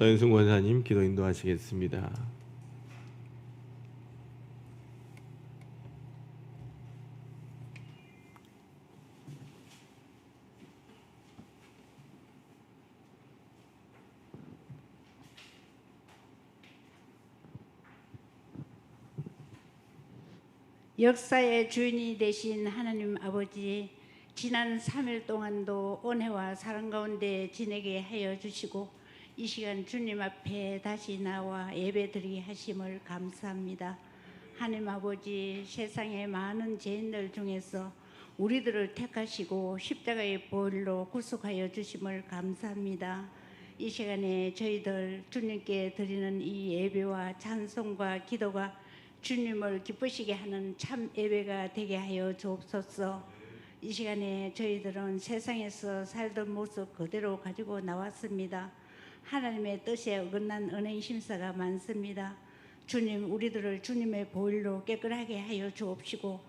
서현승 원사님 기도 인도하시겠습니다. 역사의 주인이 되신 하나님 아버지, 지난 3일 동안도 은혜와 사랑 가운데 지내게 하여 주시고 이 시간 주님 앞에 다시 나와 예배드리게 하심을 감사합니다. 하나님 아버지, 세상의 많은 죄인들 중에서 우리들을 택하시고 십자가의 보혈로 구속하여 주심을 감사합니다. 이 시간에 저희들 주님께 드리는 이 예배와 찬송과 기도가 주님을 기쁘시게 하는 참 예배가 되게 하여 주옵소서. 이 시간에 저희들은 세상에서 살던 모습 그대로 가지고 나왔습니다. 하나님의 뜻에 어긋난 은혜의 심사가 많습니다. 주님, 우리들을 주님의 보혈로 깨끗하게 하여 주옵시고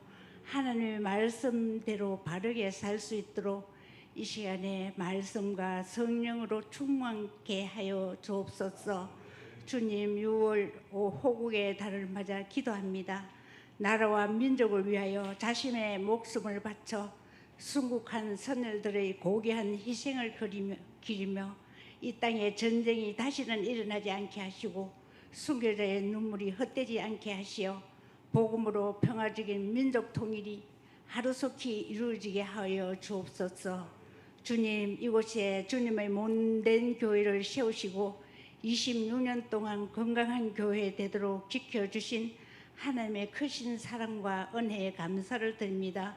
하나님의 말씀대로 바르게 살 수 있도록 이 시간에 말씀과 성령으로 충만케 하여 주옵소서. 주님, 6월 호국의 달을 맞아 기도합니다. 나라와 민족을 위하여 자신의 목숨을 바쳐 순국한 선열들의 고귀한 희생을 기리며 이 땅에 전쟁이 다시는 일어나지 않게 하시고 순교자의 눈물이 헛되지 않게 하시어 복음으로 평화적인 민족 통일이 하루속히 이루어지게 하여 주옵소서. 주님, 이곳에 주님의 몸된 교회를 세우시고 26년 동안 건강한 교회 되도록 지켜주신 하나님의 크신 사랑과 은혜에 감사를 드립니다.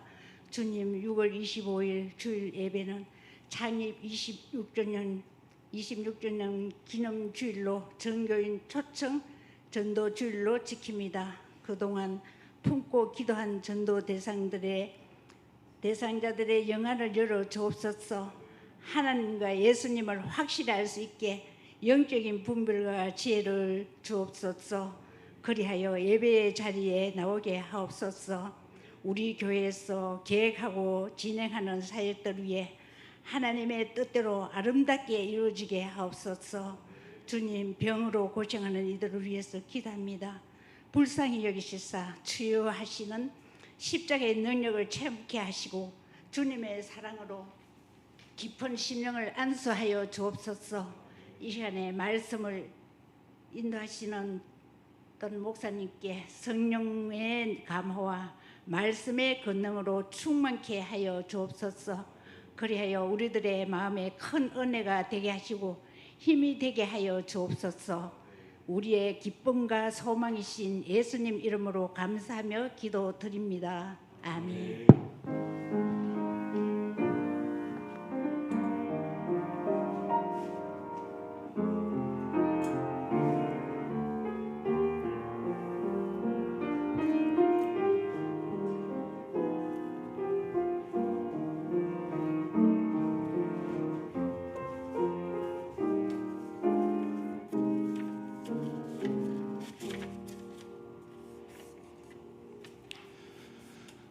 주님, 6월 25일 주일 예배는 창립 26주년 기념주일로 전교인 초청 전도 주일로 지킵니다. 그동안 품고 기도한 전도 대상자들의 영안을 열어 주옵소서. 하나님과 예수님을 확실히 알 수 있게 영적인 분별과 지혜를 주옵소서. 그리하여 예배의 자리에 나오게 하옵소서. 우리 교회에서 계획하고 진행하는 사역들 위해 하나님의 뜻대로 아름답게 이루어지게 하옵소서. 주님, 병으로 고생하는 이들을 위해서 기도합니다. 불쌍히 여기시사 치유하시는 십자가의 능력을 체험케 하시고 주님의 사랑으로 깊은 심령을 안수하여 주옵소서. 이 시간에 말씀을 인도하시는 어떤 목사님께 성령의 감화와 말씀의 권능으로 충만케 하여 주옵소서. 그리하여 우리들의 마음에 큰 은혜가 되게 하시고 힘이 되게 하여 주옵소서. 우리의 기쁨과 소망이신 예수님 이름으로 감사하며 기도드립니다. 아멘.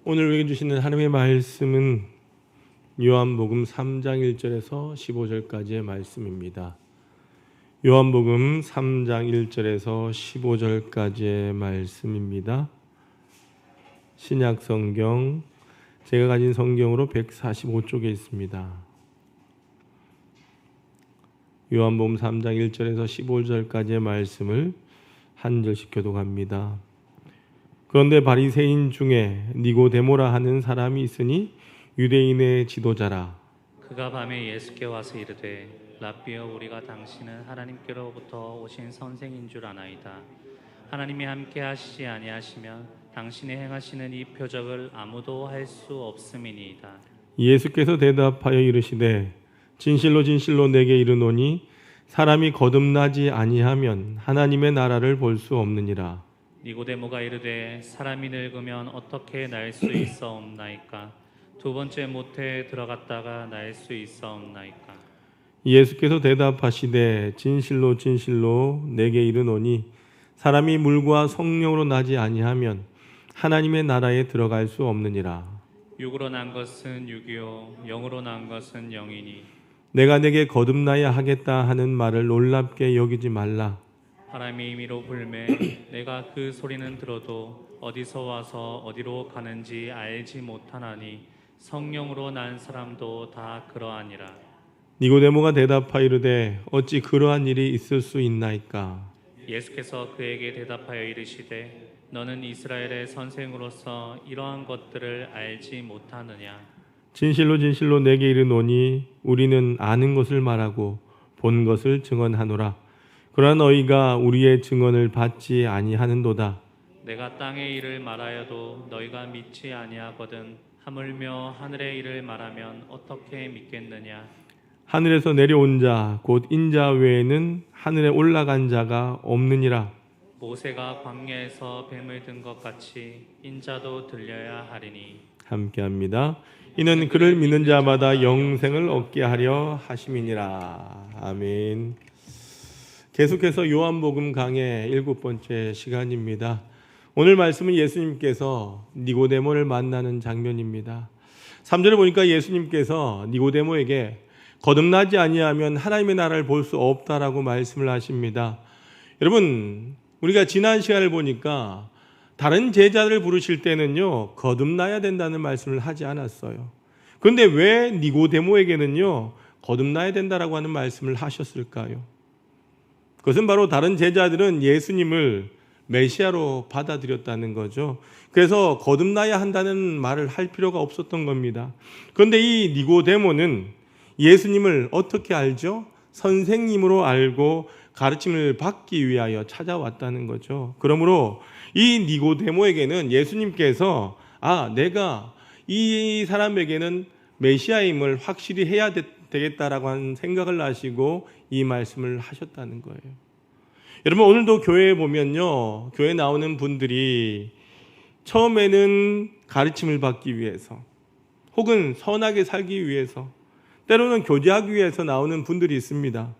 오늘 읽어 주시는 하나님의 말씀은 요한복음 3장 1절에서 15절까지의 말씀입니다. 요한복음 3장 1절에서 15절까지의 말씀입니다. 신약 성경, 제가 가진 성경으로 145쪽에 있습니다. 요한복음 3장 1절에서 15절까지의 말씀을 한 절씩 교독합니다. 그런데 바리새인 중에 니고데모라 하는 사람이 있으니 유대인의 지도자라. 그가 밤에 예수께 와서 이르되 라삐여, 우리가 당신은 하나님께로부터 오신 선생인 줄 아나이다. 하나님이 함께 하시지 아니하시면 당신이 행하시는 이 표적을 아무도 할 수 없음이니이다. 예수께서 대답하여 이르시되 진실로 진실로 내게 이르노니 사람이 거듭나지 아니하면 하나님의 나라를 볼 수 없느니라. 니고데모가 이르되 사람이 늙으면 어떻게 날 수 있사옵나이까? 두 번째 모태에 들어갔다가 날 수 있사옵나이까? 예수께서 대답하시되 진실로 진실로 내게 이르노니 사람이 물과 성령으로 나지 아니하면 하나님의 나라에 들어갈 수 없느니라. 육으로 난 것은 육이요 영으로 난 것은 영이니 내가 내게 거듭나야 하겠다 하는 말을 놀랍게 여기지 말라. 바람이 임의로 불매 내가 그 소리는 들어도 어디서 와서 어디로 가는지 알지 못하나니 성령으로 난 사람도 다 그러하니라. 니고데모가 대답하여 이르되 어찌 그러한 일이 있을 수 있나이까. 예수께서 그에게 대답하여 이르시되 너는 이스라엘의 선생으로서 이러한 것들을 알지 못하느냐. 진실로 진실로 내게 이르노니 우리는 아는 것을 말하고 본 것을 증언하노라. 그러나 너희가 우리의 증언을 받지 아니하는도다. 내가 땅의 일을 말하여도 너희가 믿지 아니하거든 하물며 하늘의 일을 말하면 어떻게 믿겠느냐. 하늘에서 내려온 자 곧 인자 외에는 하늘에 올라간 자가 없느니라. 모세가 광야에서 뱀을 든 것 같이 인자도 들려야 하리니. 함께합니다. 이는 그를 믿는 자마다 영생을 얻게 하려 하심이니라. 아멘. 계속해서 요한복음 강의 7번째 시간입니다. 오늘 말씀은 예수님께서 니고데모를 만나는 장면입니다. 3절에 보니까 예수님께서 니고데모에게 거듭나지 아니하면 하나님의 나라를 볼 수 없다라고 말씀을 하십니다. 여러분, 우리가 지난 시간을 보니까 다른 제자들을 부르실 때는요, 거듭나야 된다는 말씀을 하지 않았어요. 그런데 왜 니고데모에게는요, 거듭나야 된다라고 하는 말씀을 하셨을까요? 그것은 바로 다른 제자들은 예수님을 메시아로 받아들였다는 거죠. 그래서 거듭나야 한다는 말을 할 필요가 없었던 겁니다. 그런데 이 니고데모는 예수님을 어떻게 알죠? 선생님으로 알고 가르침을 받기 위하여 찾아왔다는 거죠. 그러므로 이 니고데모에게는 예수님께서 내가 이 사람에게는 메시아임을 확실히 해야 되겠다라고 하는 생각을 하시고 이 말씀을 하셨다는 거예요. 여러분, 오늘도 교회에 보면요, 교회에 나오는 분들이 처음에는 가르침을 받기 위해서 혹은 선하게 살기 위해서 때로는 교제하기 위해서 나오는 분들이 있습니다.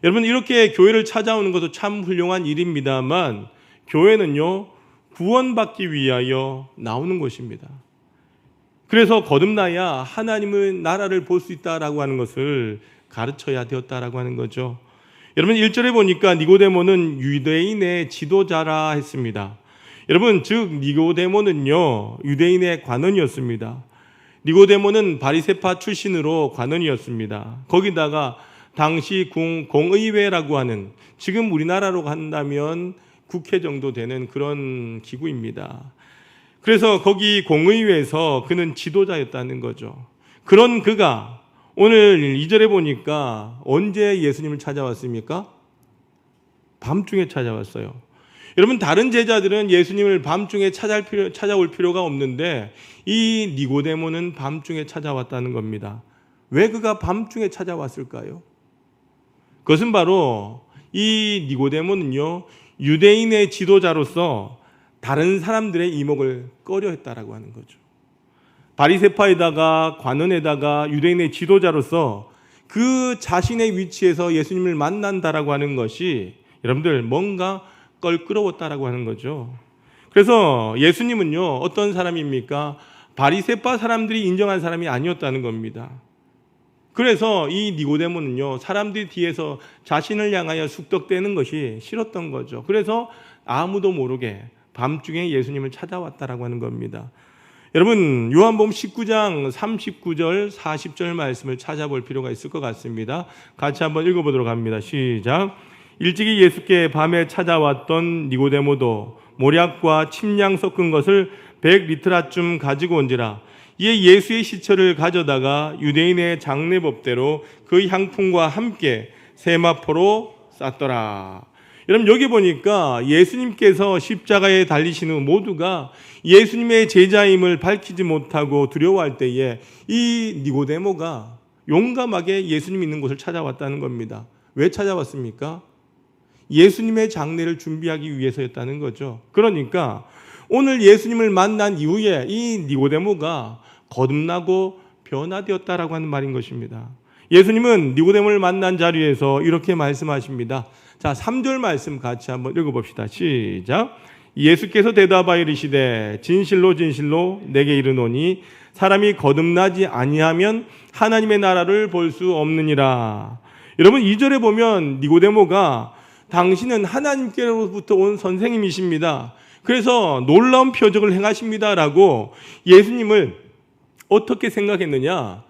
여러분, 이렇게 교회를 찾아오는 것도 참 훌륭한 일입니다만 교회는요, 구원받기 위하여 나오는 곳입니다. 그래서 거듭나야 하나님의 나라를 볼 수 있다라고 하는 것을 가르쳐야 되었다라고 하는 거죠. 여러분, 1절에 보니까 니고데모는 유대인의 지도자라 했습니다. 여러분, 즉 니고데모는요, 유대인의 관원이었습니다. 니고데모는 바리새파 출신으로 관원이었습니다. 거기다가 당시 공의회라고 하는, 지금 우리나라로 한다면 국회 정도 되는 그런 기구입니다. 그래서 거기 공의회에서 그는 지도자였다는 거죠. 그런 그가 오늘 2절에 보니까 언제 예수님을 찾아왔습니까? 밤중에 찾아왔어요. 여러분, 다른 제자들은 예수님을 밤중에 찾아올 필요가 없는데 이 니고데모는 밤중에 찾아왔다는 겁니다. 왜 그가 밤중에 찾아왔을까요? 그것은 바로 이 니고데모는요, 유대인의 지도자로서 다른 사람들의 이목을 꺼려했다라고 하는 거죠. 바리새파에다가 관원에다가 유대인의 지도자로서 그 자신의 위치에서 예수님을 만난다라고 하는 것이 여러분들 뭔가 껄끄러웠다라고 하는 거죠. 그래서 예수님은요, 어떤 사람입니까? 바리새파 사람들이 인정한 사람이 아니었다는 겁니다. 그래서 이 니고데모는요, 사람들이 뒤에서 자신을 향하여 숙덕대는 것이 싫었던 거죠. 그래서 아무도 모르게 밤중에 예수님을 찾아왔다라고 하는 겁니다. 여러분, 요한복음 19장 39절 40절 말씀을 찾아볼 필요가 있을 것 같습니다. 같이 한번 읽어보도록 합니다. 시작. 일찍이 예수께 밤에 찾아왔던 니고데모도 모략과 침량 섞은 것을 100리트라쯤 가지고 온지라. 이에 예수의 시체를 가져다가 유대인의 장례법대로 그 향품과 함께 세마포로 쌌더라. 여러분, 여기 보니까 예수님께서 십자가에 달리신 후 모두가 예수님의 제자임을 밝히지 못하고 두려워할 때에 이 니고데모가 용감하게 예수님 있는 곳을 찾아왔다는 겁니다. 왜 찾아왔습니까? 예수님의 장례를 준비하기 위해서였다는 거죠. 그러니까 오늘 예수님을 만난 이후에 이 니고데모가 거듭나고 변화되었다라고 하는 말인 것입니다. 예수님은 니고데모를 만난 자리에서 이렇게 말씀하십니다. 자, 3절 말씀 같이 한번 읽어봅시다. 시작. 예수께서 대답하여 이르시되 진실로 진실로 내게 이르노니 사람이 거듭나지 아니하면 하나님의 나라를 볼 수 없느니라. 여러분 2절에 보면 니고데모가 당신은 하나님께로부터 온 선생님이십니다. 그래서 놀라운 표적을 행하십니다라고 예수님을 어떻게 생각했느냐?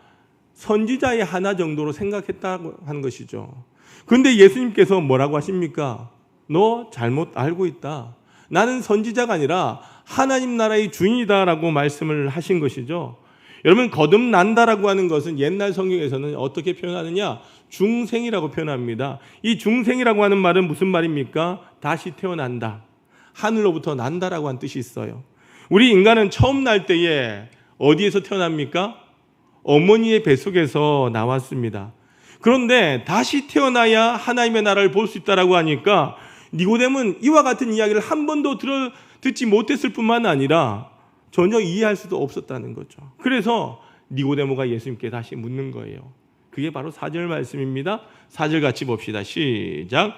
선지자의 하나 정도로 생각했다고 하는 것이죠. 그런데 예수님께서 뭐라고 하십니까? 너 잘못 알고 있다. 나는 선지자가 아니라 하나님 나라의 주인이다라고 말씀을 하신 것이죠. 여러분 거듭난다라고 하는 것은 옛날 성경에서는 어떻게 표현하느냐? 중생이라고 표현합니다. 이 중생이라고 하는 말은 무슨 말입니까? 다시 태어난다. 하늘로부터 난다라고 하는 뜻이 있어요. 우리 인간은 처음 날 때에 어디에서 태어납니까? 어머니의 뱃속에서 나왔습니다. 그런데 다시 태어나야 하나님의 나라를 볼 수 있다라고 하니까 니고데모는 이와 같은 이야기를 한 번도 듣지 못했을 뿐만 아니라 전혀 이해할 수도 없었다는 거죠. 그래서 니고데모가 예수님께 다시 묻는 거예요. 그게 바로 4절 말씀입니다. 4절 같이 봅시다. 시작.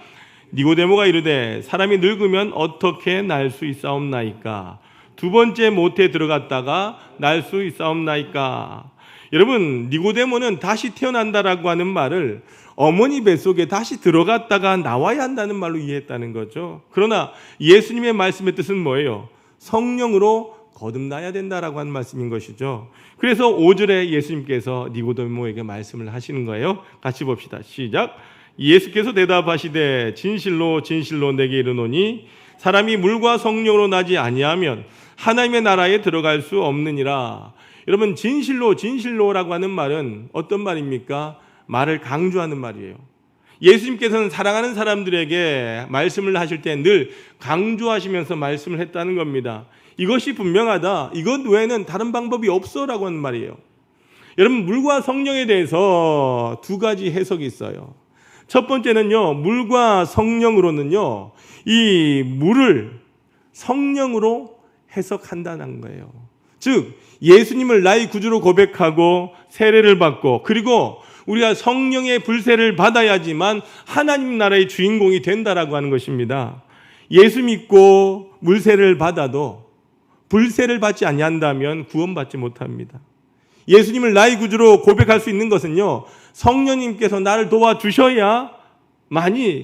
니고데모가 이르되 사람이 늙으면 어떻게 날 수 있사옵나이까? 두 번째 모태에 들어갔다가 날 수 있사옵나이까? 여러분 니고데모는 다시 태어난다라고 하는 말을 어머니 뱃속에 다시 들어갔다가 나와야 한다는 말로 이해했다는 거죠. 그러나 예수님의 말씀의 뜻은 뭐예요? 성령으로 거듭나야 된다라고 하는 말씀인 것이죠. 그래서 5절에 예수님께서 니고데모에게 말씀을 하시는 거예요. 같이 봅시다. 시작. 예수께서 대답하시되 진실로 진실로 내게 이르노니 사람이 물과 성령으로 나지 아니하면 하나님의 나라에 들어갈 수 없느니라. 여러분 진실로 진실로라고 하는 말은 어떤 말입니까? 말을 강조하는 말이에요. 예수님께서는 사랑하는 사람들에게 말씀을 하실 때 늘 강조하시면서 말씀을 했다는 겁니다. 이것이 분명하다. 이것 외에는 다른 방법이 없어라고 하는 말이에요. 여러분 물과 성령에 대해서 두 가지 해석이 있어요. 첫 번째는요, 물과 성령으로는요, 이 물을 성령으로 해석한다는 거예요. 즉 예수님을 나의 구주로 고백하고 세례를 받고 그리고 우리가 성령의 불세를 받아야지만 하나님 나라의 주인공이 된다라고 하는 것입니다. 예수 믿고 물세를 받아도 불세를 받지 아니한다면 구원받지 못합니다. 예수님을 나의 구주로 고백할 수 있는 것은요, 성령님께서 나를 도와주셔야만이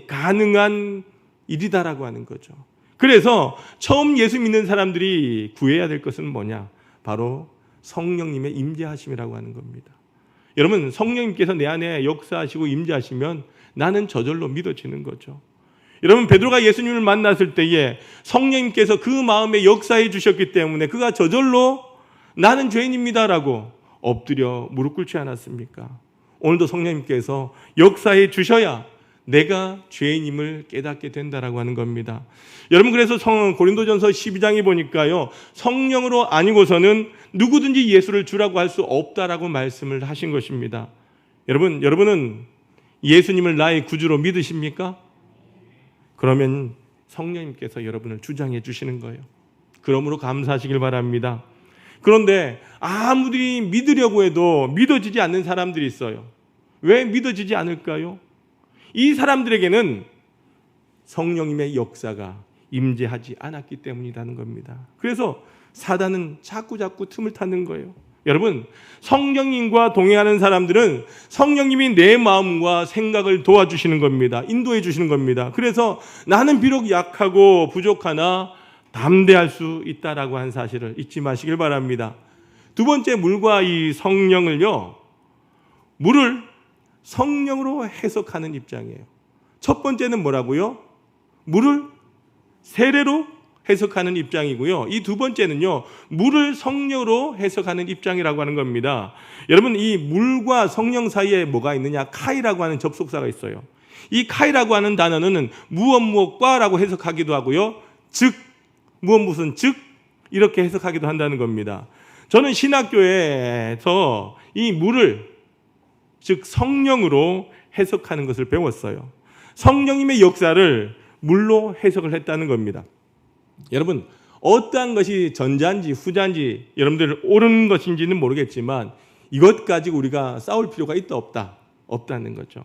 가능한 일이다라고 하는 거죠. 그래서 처음 예수 믿는 사람들이 구해야 될 것은 뭐냐? 바로 성령님의 임재하심이라고 하는 겁니다. 여러분 성령님께서 내 안에 역사하시고 임재하시면 나는 저절로 믿어지는 거죠. 여러분 베드로가 예수님을 만났을 때에 성령님께서 그 마음에 역사해 주셨기 때문에 그가 저절로 나는 죄인입니다라고 엎드려 무릎 꿇지 않았습니까? 오늘도 성령님께서 역사해 주셔야 내가 죄인임을 깨닫게 된다라고 하는 겁니다. 여러분 그래서 고린도전서 12장에 보니까요, 성령으로 아니고서는 누구든지 예수를 주라고 할 수 없다라고 말씀을 하신 것입니다. 여러분은 예수님을 나의 구주로 믿으십니까? 그러면 성령님께서 여러분을 주장해 주시는 거예요. 그러므로 감사하시길 바랍니다. 그런데 아무리 믿으려고 해도 믿어지지 않는 사람들이 있어요. 왜 믿어지지 않을까요? 이 사람들에게는 성령님의 역사가 임재하지 않았기 때문이라는 겁니다. 그래서 사단은 자꾸 틈을 타는 거예요. 여러분 성령님과 동행하는 사람들은 성령님이 내 마음과 생각을 도와주시는 겁니다. 인도해 주시는 겁니다. 그래서 나는 비록 약하고 부족하나 담대할 수 있다라고 한 사실을 잊지 마시길 바랍니다. 두 번째 물과 이 성령을요, 물을 성령으로 해석하는 입장이에요. 첫 번째는 뭐라고요? 물을 세례로 해석하는 입장이고요. 이 두 번째는요, 물을 성령으로 해석하는 입장이라고 하는 겁니다. 여러분 이 물과 성령 사이에 뭐가 있느냐? 카이라고 하는 접속사가 있어요. 이 카이라고 하는 단어는 무엇과라고 해석하기도 하고요, 즉 무슨 즉 이렇게 해석하기도 한다는 겁니다. 저는 신학교에서 이 물을 즉 성령으로 해석하는 것을 배웠어요. 성령님의 역사를 물로 해석을 했다는 겁니다. 여러분 어떠한 것이 전자인지 후자인지 여러분들 옳은 것인지는 모르겠지만 이것 가지고 우리가 싸울 필요가 있다 없다는 거죠.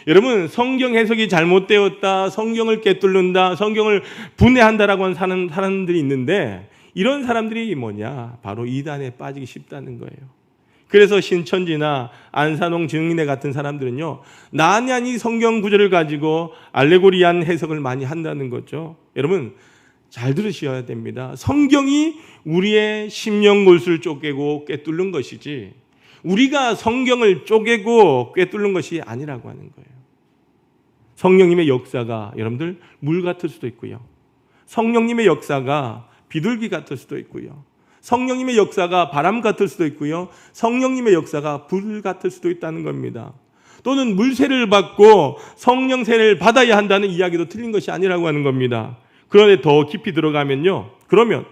여러분, 성경 해석이 잘못되었다, 성경을 꿰뚫는다, 성경을 분해한다라고 하는 사람들이 있는데, 이런 사람들이 뭐냐? 바로 이단에 빠지기 쉽다는 거예요. 그래서 신천지나 안산홍 증인회 같은 사람들은요, 난연히 성경 구절을 가지고 알레고리한 해석을 많이 한다는 거죠. 여러분, 잘 들으셔야 됩니다. 성경이 우리의 심령 골수를 쪼개고 꿰뚫는 것이지, 우리가 성경을 쪼개고 꿰뚫는 것이 아니라고 하는 거예요. 성령님의 역사가 여러분들 물 같을 수도 있고요. 성령님의 역사가 비둘기 같을 수도 있고요. 성령님의 역사가 바람 같을 수도 있고요. 성령님의 역사가 불 같을 수도 있다는 겁니다. 또는 물세를 받고 성령 세를 받아야 한다는 이야기도 틀린 것이 아니라고 하는 겁니다. 그런데 더 깊이 들어가면요, 그러면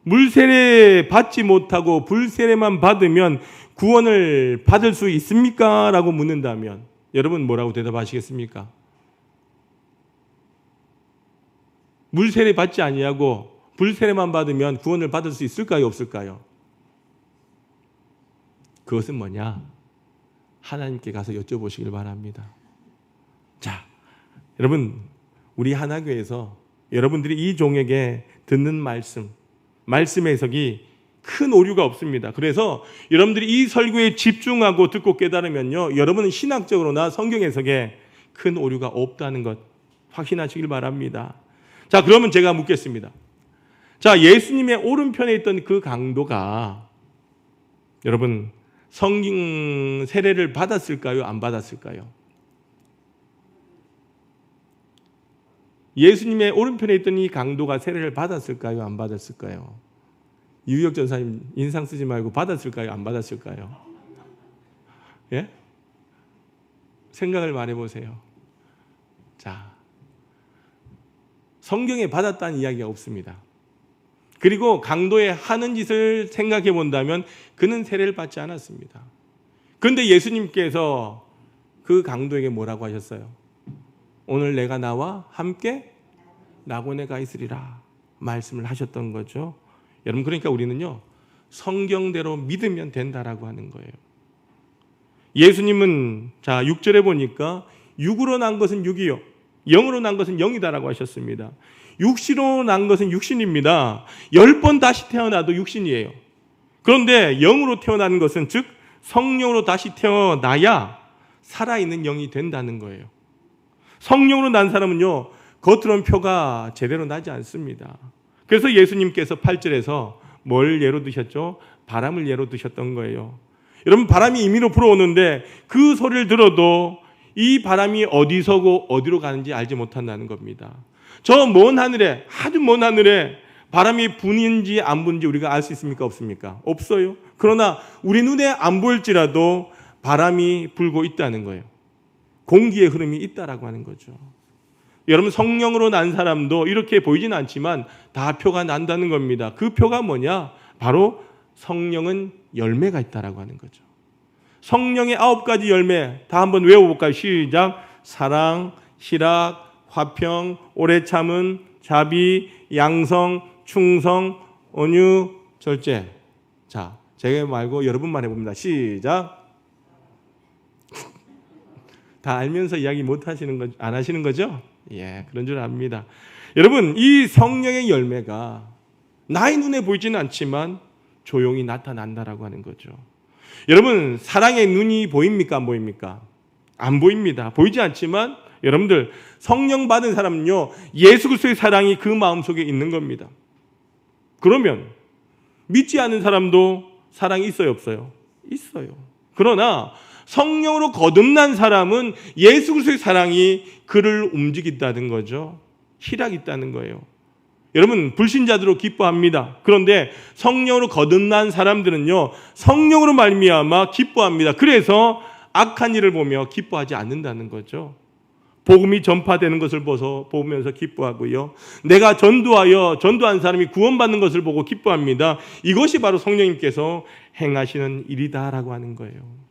물세례 받지 못하고 불세례만 받으면 구원을 받을 수 있습니까? 라고 묻는다면 여러분 뭐라고 대답하시겠습니까? 물세례 받지 아니하고 불세례만 받으면 구원을 받을 수 있을까요? 없을까요? 그것은 뭐냐? 하나님께 가서 여쭤보시길 바랍니다. 자, 여러분, 우리 하나교회에서 여러분들이 이 종에게 듣는 말씀 해석이 큰 오류가 없습니다. 그래서 여러분들이 이 설교에 집중하고 듣고 깨달으면요, 여러분은 신학적으로나 성경 해석에 큰 오류가 없다는 것 확신하시길 바랍니다. 자, 그러면 제가 묻겠습니다. 자, 예수님의 오른편에 있던 그 강도가 여러분 성경 세례를 받았을까요? 안 받았을까요? 예수님의 오른편에 있던 이 강도가 세례를 받았을까요? 안 받았을까요? 유희혁 전사님 인상 쓰지 말고 받았을까요? 안 받았을까요? 예? 생각을 말해보세요. 자, 성경에 받았다는 이야기가 없습니다. 그리고 강도의 하는 짓을 생각해 본다면 그는 세례를 받지 않았습니다. 그런데 예수님께서 그 강도에게 뭐라고 하셨어요? 오늘 내가 나와 함께 낙원에 가 있으리라 말씀을 하셨던 거죠. 여러분, 그러니까 우리는요, 성경대로 믿으면 된다라고 하는 거예요. 예수님은 자 6절에 보니까 육으로 난 것은 육이요, 영으로 난 것은 영이다라고 하셨습니다. 육신으로 난 것은 육신입니다. 10번 다시 태어나도 육신이에요. 그런데 영으로 태어나는 것은 즉 성령으로 다시 태어나야 살아있는 영이 된다는 거예요. 성령으로 난 사람은요, 겉으로는 표가 제대로 나지 않습니다. 그래서 예수님께서 8절에서 뭘 예로 드셨죠? 바람을 예로 드셨던 거예요. 여러분, 바람이 임의로 불어오는데 그 소리를 들어도 이 바람이 어디서고 어디로 가는지 알지 못한다는 겁니다. 저 먼 하늘에, 아주 먼 하늘에 바람이 부는지 안 부는지 우리가 알 수 있습니까? 없습니까? 없어요. 그러나 우리 눈에 안 보일지라도 바람이 불고 있다는 거예요. 공기의 흐름이 있다라고 하는 거죠. 여러분, 성령으로 난 사람도 이렇게 보이지는 않지만 다 표가 난다는 겁니다. 그 표가 뭐냐? 바로 성령은 열매가 있다라고 하는 거죠. 성령의 9가지 열매 다 한번 외워볼까요? 시작. 사랑, 희락, 화평, 오래 참은, 자비, 양성, 충성, 온유, 절제. 자, 제가 말고 여러분만 해봅니다. 시작. 다 알면서 이야기 못 하시는 거, 안 하시는 거죠? 예, 그런 줄 압니다. 여러분, 이 성령의 열매가 나의 눈에 보이지는 않지만 조용히 나타난다라고 하는 거죠. 여러분, 사랑의 눈이 보입니까? 안 보입니까? 안 보입니다. 보이지 않지만 여러분들, 성령 받은 사람은요, 예수 그리스도의 사랑이 그 마음속에 있는 겁니다. 그러면 믿지 않는 사람도 사랑이 있어요, 없어요? 있어요. 그러나 성령으로 거듭난 사람은 예수 그리스도의 사랑이 그를 움직인다는 거죠. 희락이 있다는 거예요. 여러분, 불신자들로 기뻐합니다. 그런데 성령으로 거듭난 사람들은요, 성령으로 말미암아 기뻐합니다. 그래서 악한 일을 보며 기뻐하지 않는다는 거죠. 복음이 전파되는 것을 보면서 기뻐하고요. 내가 전도한 사람이 구원받는 것을 보고 기뻐합니다. 이것이 바로 성령님께서 행하시는 일이다라고 하는 거예요.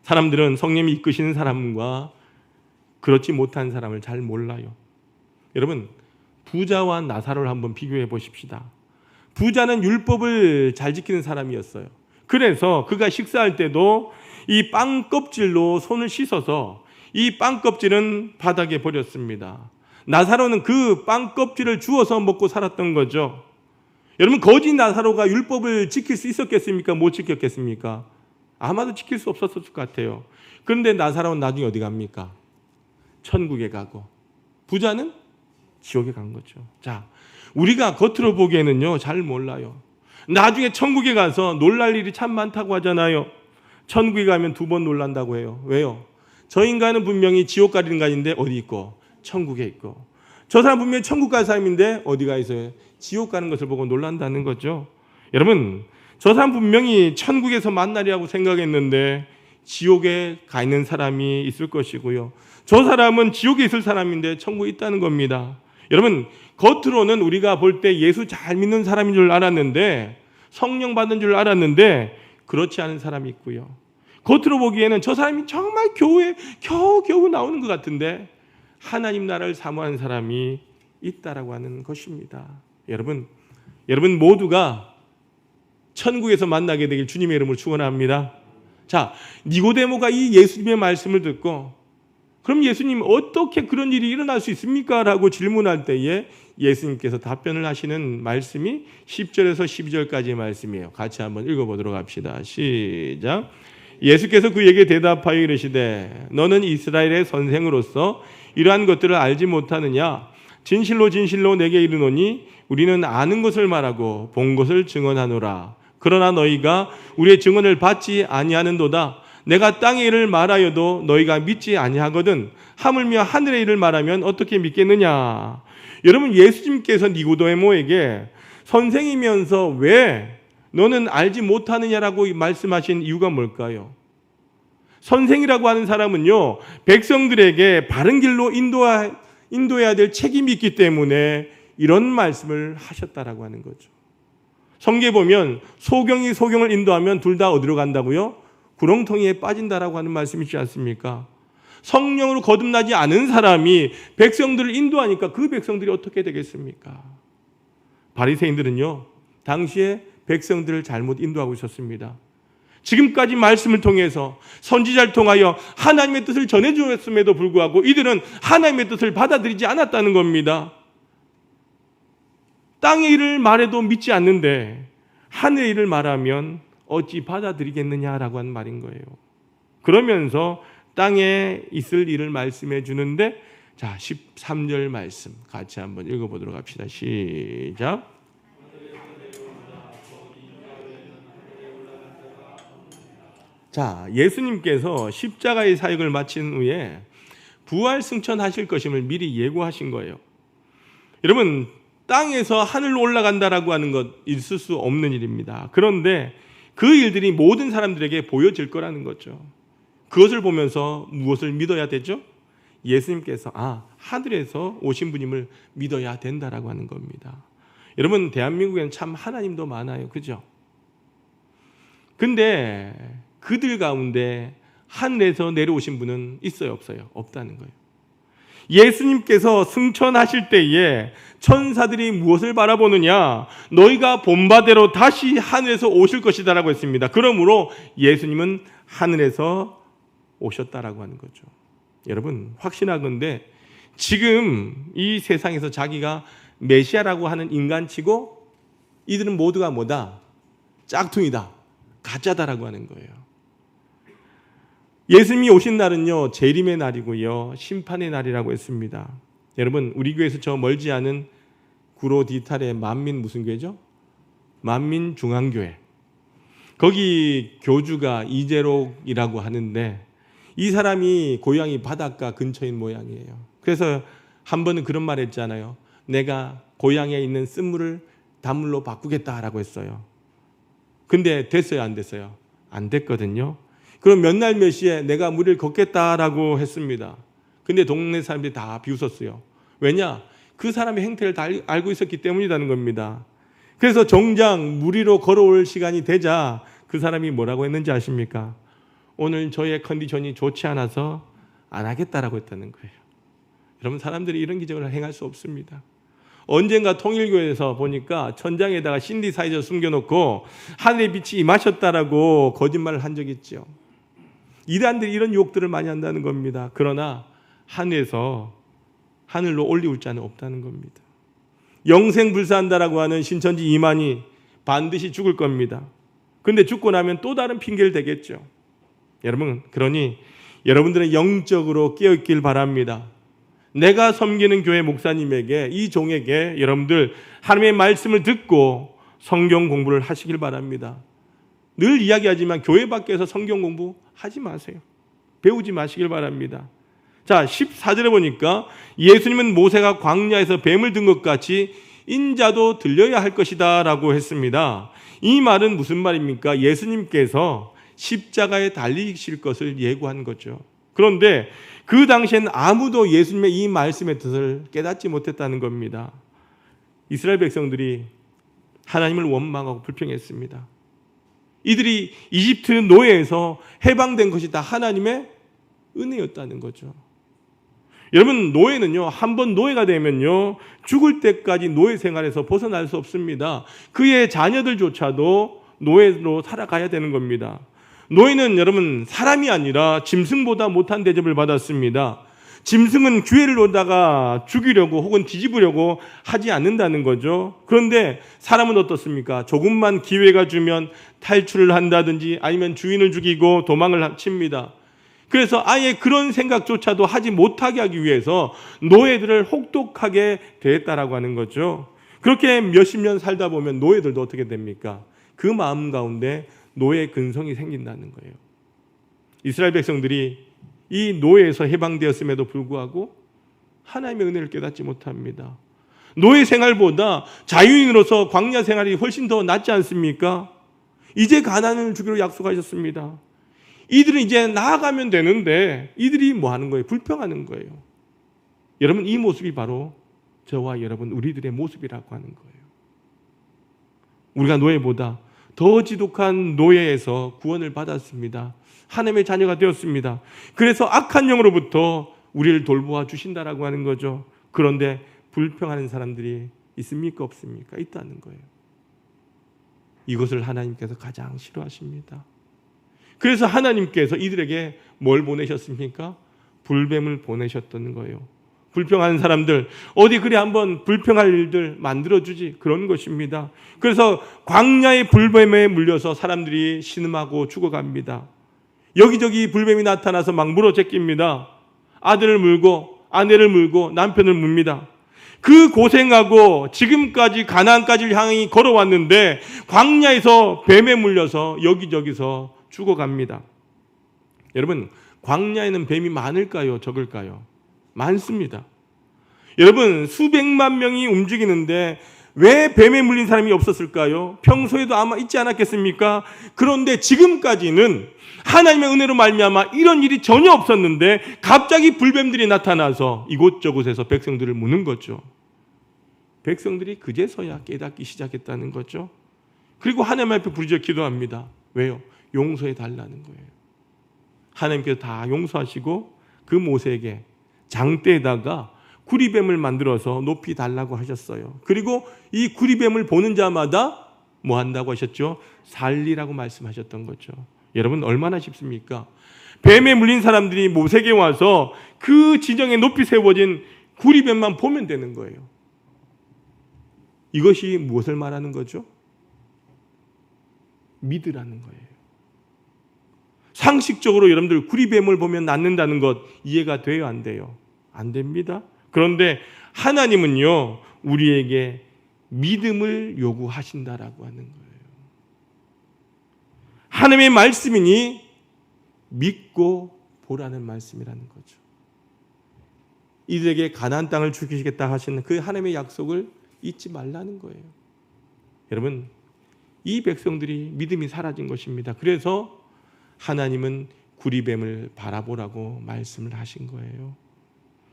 사람들은 성령이 이끄시는 사람과 그렇지 못한 사람을 잘 몰라요. 여러분, 부자와 나사로를 한번 비교해 보십시다. 부자는 율법을 잘 지키는 사람이었어요. 그래서 그가 식사할 때도 이 빵 껍질로 손을 씻어서 이 빵 껍질은 바닥에 버렸습니다. 나사로는 그 빵 껍질을 주워서 먹고 살았던 거죠. 여러분, 거짓 나사로가 율법을 지킬 수 있었겠습니까? 못 지켰겠습니까? 아마도 지킬 수 없었을 것 같아요. 그런데 나사로는 나중에 어디 갑니까? 천국에 가고 부자는 지옥에 간 거죠. 자, 우리가 겉으로 보기에는요 잘 몰라요. 나중에 천국에 가서 놀랄 일이 참 많다고 하잖아요. 천국에 가면 2번 놀란다고 해요. 왜요? 저 인간은 분명히 지옥 갈 인간인데 어디 있고? 천국에 있고. 저 사람 분명히 천국 갈 사람인데 어디가 있어요? 지옥 가는 것을 보고 놀란다는 거죠. 여러분, 저 사람 분명히 천국에서 만나리라고 생각했는데 지옥에 가 있는 사람이 있을 것이고요. 저 사람은 지옥에 있을 사람인데 천국에 있다는 겁니다. 여러분, 겉으로는 우리가 볼 때 예수 잘 믿는 사람인 줄 알았는데, 성령 받은 줄 알았는데 그렇지 않은 사람이 있고요. 겉으로 보기에는 저 사람이 정말 교회에 겨우겨우 나오는 것 같은데 하나님 나라를 사모하는 사람이 있다라고 하는 것입니다. 여러분 모두가 천국에서 만나게 되길 주님의 이름으로 축원합니다. 자, 니고데모가 이 예수님의 말씀을 듣고 그럼 예수님 어떻게 그런 일이 일어날 수 있습니까? 라고 질문할 때에 예수님께서 답변을 하시는 말씀이 10절에서 12절까지의 말씀이에요. 같이 한번 읽어보도록 합시다. 시작. 예수께서 그에게 대답하여 이르시되 너는 이스라엘의 선생으로서 이러한 것들을 알지 못하느냐? 진실로 진실로 내게 이르노니 우리는 아는 것을 말하고 본 것을 증언하노라. 그러나 너희가 우리의 증언을 받지 아니하는도다. 내가 땅의 일을 말하여도 너희가 믿지 아니하거든. 하물며 하늘의 일을 말하면 어떻게 믿겠느냐. 여러분, 예수님께서 니고데모에게 선생이면서 왜 너는 알지 못하느냐라고 말씀하신 이유가 뭘까요? 선생이라고 하는 사람은요, 백성들에게 바른 길로 인도해야 될 책임이 있기 때문에 이런 말씀을 하셨다라고 하는 거죠. 성경에 보면 소경이 소경을 인도하면 둘 다 어디로 간다고요? 구렁텅이에 빠진다라고 하는 말씀이 있지 않습니까? 성령으로 거듭나지 않은 사람이 백성들을 인도하니까 그 백성들이 어떻게 되겠습니까? 바리새인들은요, 당시에 백성들을 잘못 인도하고 있었습니다. 지금까지 말씀을 통해서 선지자를 통하여 하나님의 뜻을 전해주었음에도 불구하고 이들은 하나님의 뜻을 받아들이지 않았다는 겁니다. 땅의 일을 말해도 믿지 않는데 하늘의 일을 말하면 어찌 받아들이겠느냐라고 하는 말인 거예요. 그러면서 땅에 있을 일을 말씀해 주는데, 자, 13절 말씀 같이 한번 읽어보도록 합시다. 시작. 자, 예수님께서 십자가의 사역을 마친 후에 부활 승천하실 것임을 미리 예고하신 거예요. 여러분, 땅에서 하늘로 올라간다라고 하는 것 있을 수 없는 일입니다. 그런데 그 일들이 모든 사람들에게 보여질 거라는 거죠. 그것을 보면서 무엇을 믿어야 되죠? 예수님께서 하늘에서 오신 분임을 믿어야 된다라고 하는 겁니다. 여러분, 대한민국에는 참 하나님도 많아요. 그죠? 근데 그들 가운데 하늘에서 내려오신 분은 있어요, 없어요? 없다는 거예요. 예수님께서 승천하실 때에 천사들이 무엇을 바라보느냐? 너희가 본바대로 다시 하늘에서 오실 것이다라고 했습니다. 그러므로 예수님은 하늘에서 오셨다라고 하는 거죠. 여러분, 확신하건대 지금 이 세상에서 자기가 메시아라고 하는 인간치고 이들은 모두가 뭐다? 짝퉁이다, 가짜다라고 하는 거예요. 예수님이 오신 날은요, 재림의 날이고요, 심판의 날이라고 했습니다. 여러분, 우리 교회에서 저 멀지 않은 구로 디탈의 만민 무슨 교회죠? 만민중앙교회. 거기 교주가 이재록이라고 하는데 이 사람이 고향이 바닷가 근처인 모양이에요. 그래서 한 번은 그런 말 했잖아요. 내가 고향에 있는 쓴물을 단물로 바꾸겠다라고 했어요. 근데 됐어요, 안 됐어요? 안 됐거든요. 그럼 몇 날 몇 시에 내가 무리를 걷겠다라고 했습니다. 근데 동네 사람들이 다 비웃었어요. 왜냐? 그 사람의 행태를 다 알고 있었기 때문이라는 겁니다. 그래서 정작 무리로 걸어올 시간이 되자 그 사람이 뭐라고 했는지 아십니까? 오늘 저의 컨디션이 좋지 않아서 안 하겠다라고 했다는 거예요. 여러분, 사람들이 이런 기적을 행할 수 없습니다. 언젠가 통일교에서 보니까 천장에다가 신디사이저 숨겨놓고 하늘의 빛이 임하셨다라고 거짓말을 한 적이 있죠. 이단들이 이런 유혹들을 많이 한다는 겁니다. 그러나 하늘에서 하늘로 올리울 자는 없다는 겁니다. 영생불사한다라고 하는 신천지 이만희 반드시 죽을 겁니다. 그런데 죽고 나면 또 다른 핑계를 대겠죠. 여러분, 그러니 여러분들은 영적으로 깨어있길 바랍니다. 내가 섬기는 교회 목사님에게, 이 종에게 여러분들 하나님의 말씀을 듣고 성경 공부를 하시길 바랍니다. 늘 이야기하지만 교회 밖에서 성경 공부하지 마세요. 배우지 마시길 바랍니다. 자, 14절에 보니까 예수님은 모세가 광야에서 뱀을 든 것 같이 인자도 들려야 할 것이다 라고 했습니다. 이 말은 무슨 말입니까? 예수님께서 십자가에 달리실 것을 예고한 거죠. 그런데 그 당시엔 아무도 예수님의 이 말씀의 뜻을 깨닫지 못했다는 겁니다. 이스라엘 백성들이 하나님을 원망하고 불평했습니다. 이들이 이집트 노예에서 해방된 것이 다 하나님의 은혜였다는 거죠. 여러분, 노예는요, 한번 노예가 되면요, 죽을 때까지 노예 생활에서 벗어날 수 없습니다. 그의 자녀들조차도 노예로 살아가야 되는 겁니다. 노예는 여러분, 사람이 아니라 짐승보다 못한 대접을 받았습니다. 짐승은 기회를 오다가 죽이려고 혹은 뒤집으려고 하지 않는다는 거죠. 그런데 사람은 어떻습니까? 조금만 기회가 주면 탈출을 한다든지 아니면 주인을 죽이고 도망을 칩니다. 그래서 아예 그런 생각조차도 하지 못하게 하기 위해서 노예들을 혹독하게 대했다라고 하는 거죠. 그렇게 몇십 년 살다 보면 노예들도 어떻게 됩니까? 그 마음 가운데 노예 근성이 생긴다는 거예요. 이스라엘 백성들이 이 노예에서 해방되었음에도 불구하고 하나님의 은혜를 깨닫지 못합니다. 노예 생활보다 자유인으로서 광야 생활이 훨씬 더 낫지 않습니까? 이제 가나안을 주기로 약속하셨습니다. 이들은 이제 나아가면 되는데 이들이 뭐 하는 거예요? 불평하는 거예요. 여러분, 이 모습이 바로 저와 여러분 우리들의 모습이라고 하는 거예요. 우리가 노예보다 더 지독한 노예에서 구원을 받았습니다. 하나님의 자녀가 되었습니다. 그래서 악한 영으로부터 우리를 돌보아 주신다라고 하는 거죠. 그런데 불평하는 사람들이 있습니까? 없습니까? 있다는 거예요. 이것을 하나님께서 가장 싫어하십니다. 그래서 하나님께서 이들에게 뭘 보내셨습니까? 불뱀을 보내셨던 거예요. 불평하는 사람들, 어디 그래 한번 불평할 일들 만들어주지, 그런 것입니다. 그래서 광야의 불뱀에 물려서 사람들이 신음하고 죽어갑니다. 여기저기 불뱀이 나타나서 막 물어제낍니다. 아들을 물고 아내를 물고 남편을 묻니다. 그 고생하고 지금까지 가나안까지 향해 걸어왔는데 광야에서 뱀에 물려서 여기저기서 죽어갑니다. 여러분, 광야에는 뱀이 많을까요? 적을까요? 많습니다. 여러분, 수백만 명이 움직이는데 왜 뱀에 물린 사람이 없었을까요? 평소에도 아마 있지 않았겠습니까? 그런데 지금까지는 하나님의 은혜로 말미암아 이런 일이 전혀 없었는데 갑자기 불뱀들이 나타나서 이곳저곳에서 백성들을 무는 거죠. 백성들이 그제서야 깨닫기 시작했다는 거죠. 그리고 하나님 앞에 부르짖어 기도합니다. 왜요? 용서해 달라는 거예요. 하나님께서 다 용서하시고 그 모세에게 장대에다가 구리뱀을 만들어서 높이 달라고 하셨어요. 그리고 이 구리뱀을 보는 자마다 뭐 한다고 하셨죠? 살리라고 말씀하셨던 거죠. 여러분, 얼마나 쉽습니까? 뱀에 물린 사람들이 모세에게 와서 그 지정에 높이 세워진 구리뱀만 보면 되는 거예요. 이것이 무엇을 말하는 거죠? 믿으라는 거예요. 상식적으로 여러분들 구리뱀을 보면 낫는다는 것 이해가 돼요? 안 돼요? 안 됩니다. 그런데 하나님은요, 우리에게 믿음을 요구하신다라고 하는 거예요. 하나님의 말씀이니 믿고 보라는 말씀이라는 거죠. 이들에게 가나안 땅을 주시겠다 하시는 그 하나님의 약속을 잊지 말라는 거예요. 여러분, 이 백성들이 믿음이 사라진 것입니다. 그래서 하나님은 구리뱀을 바라보라고 말씀을 하신 거예요.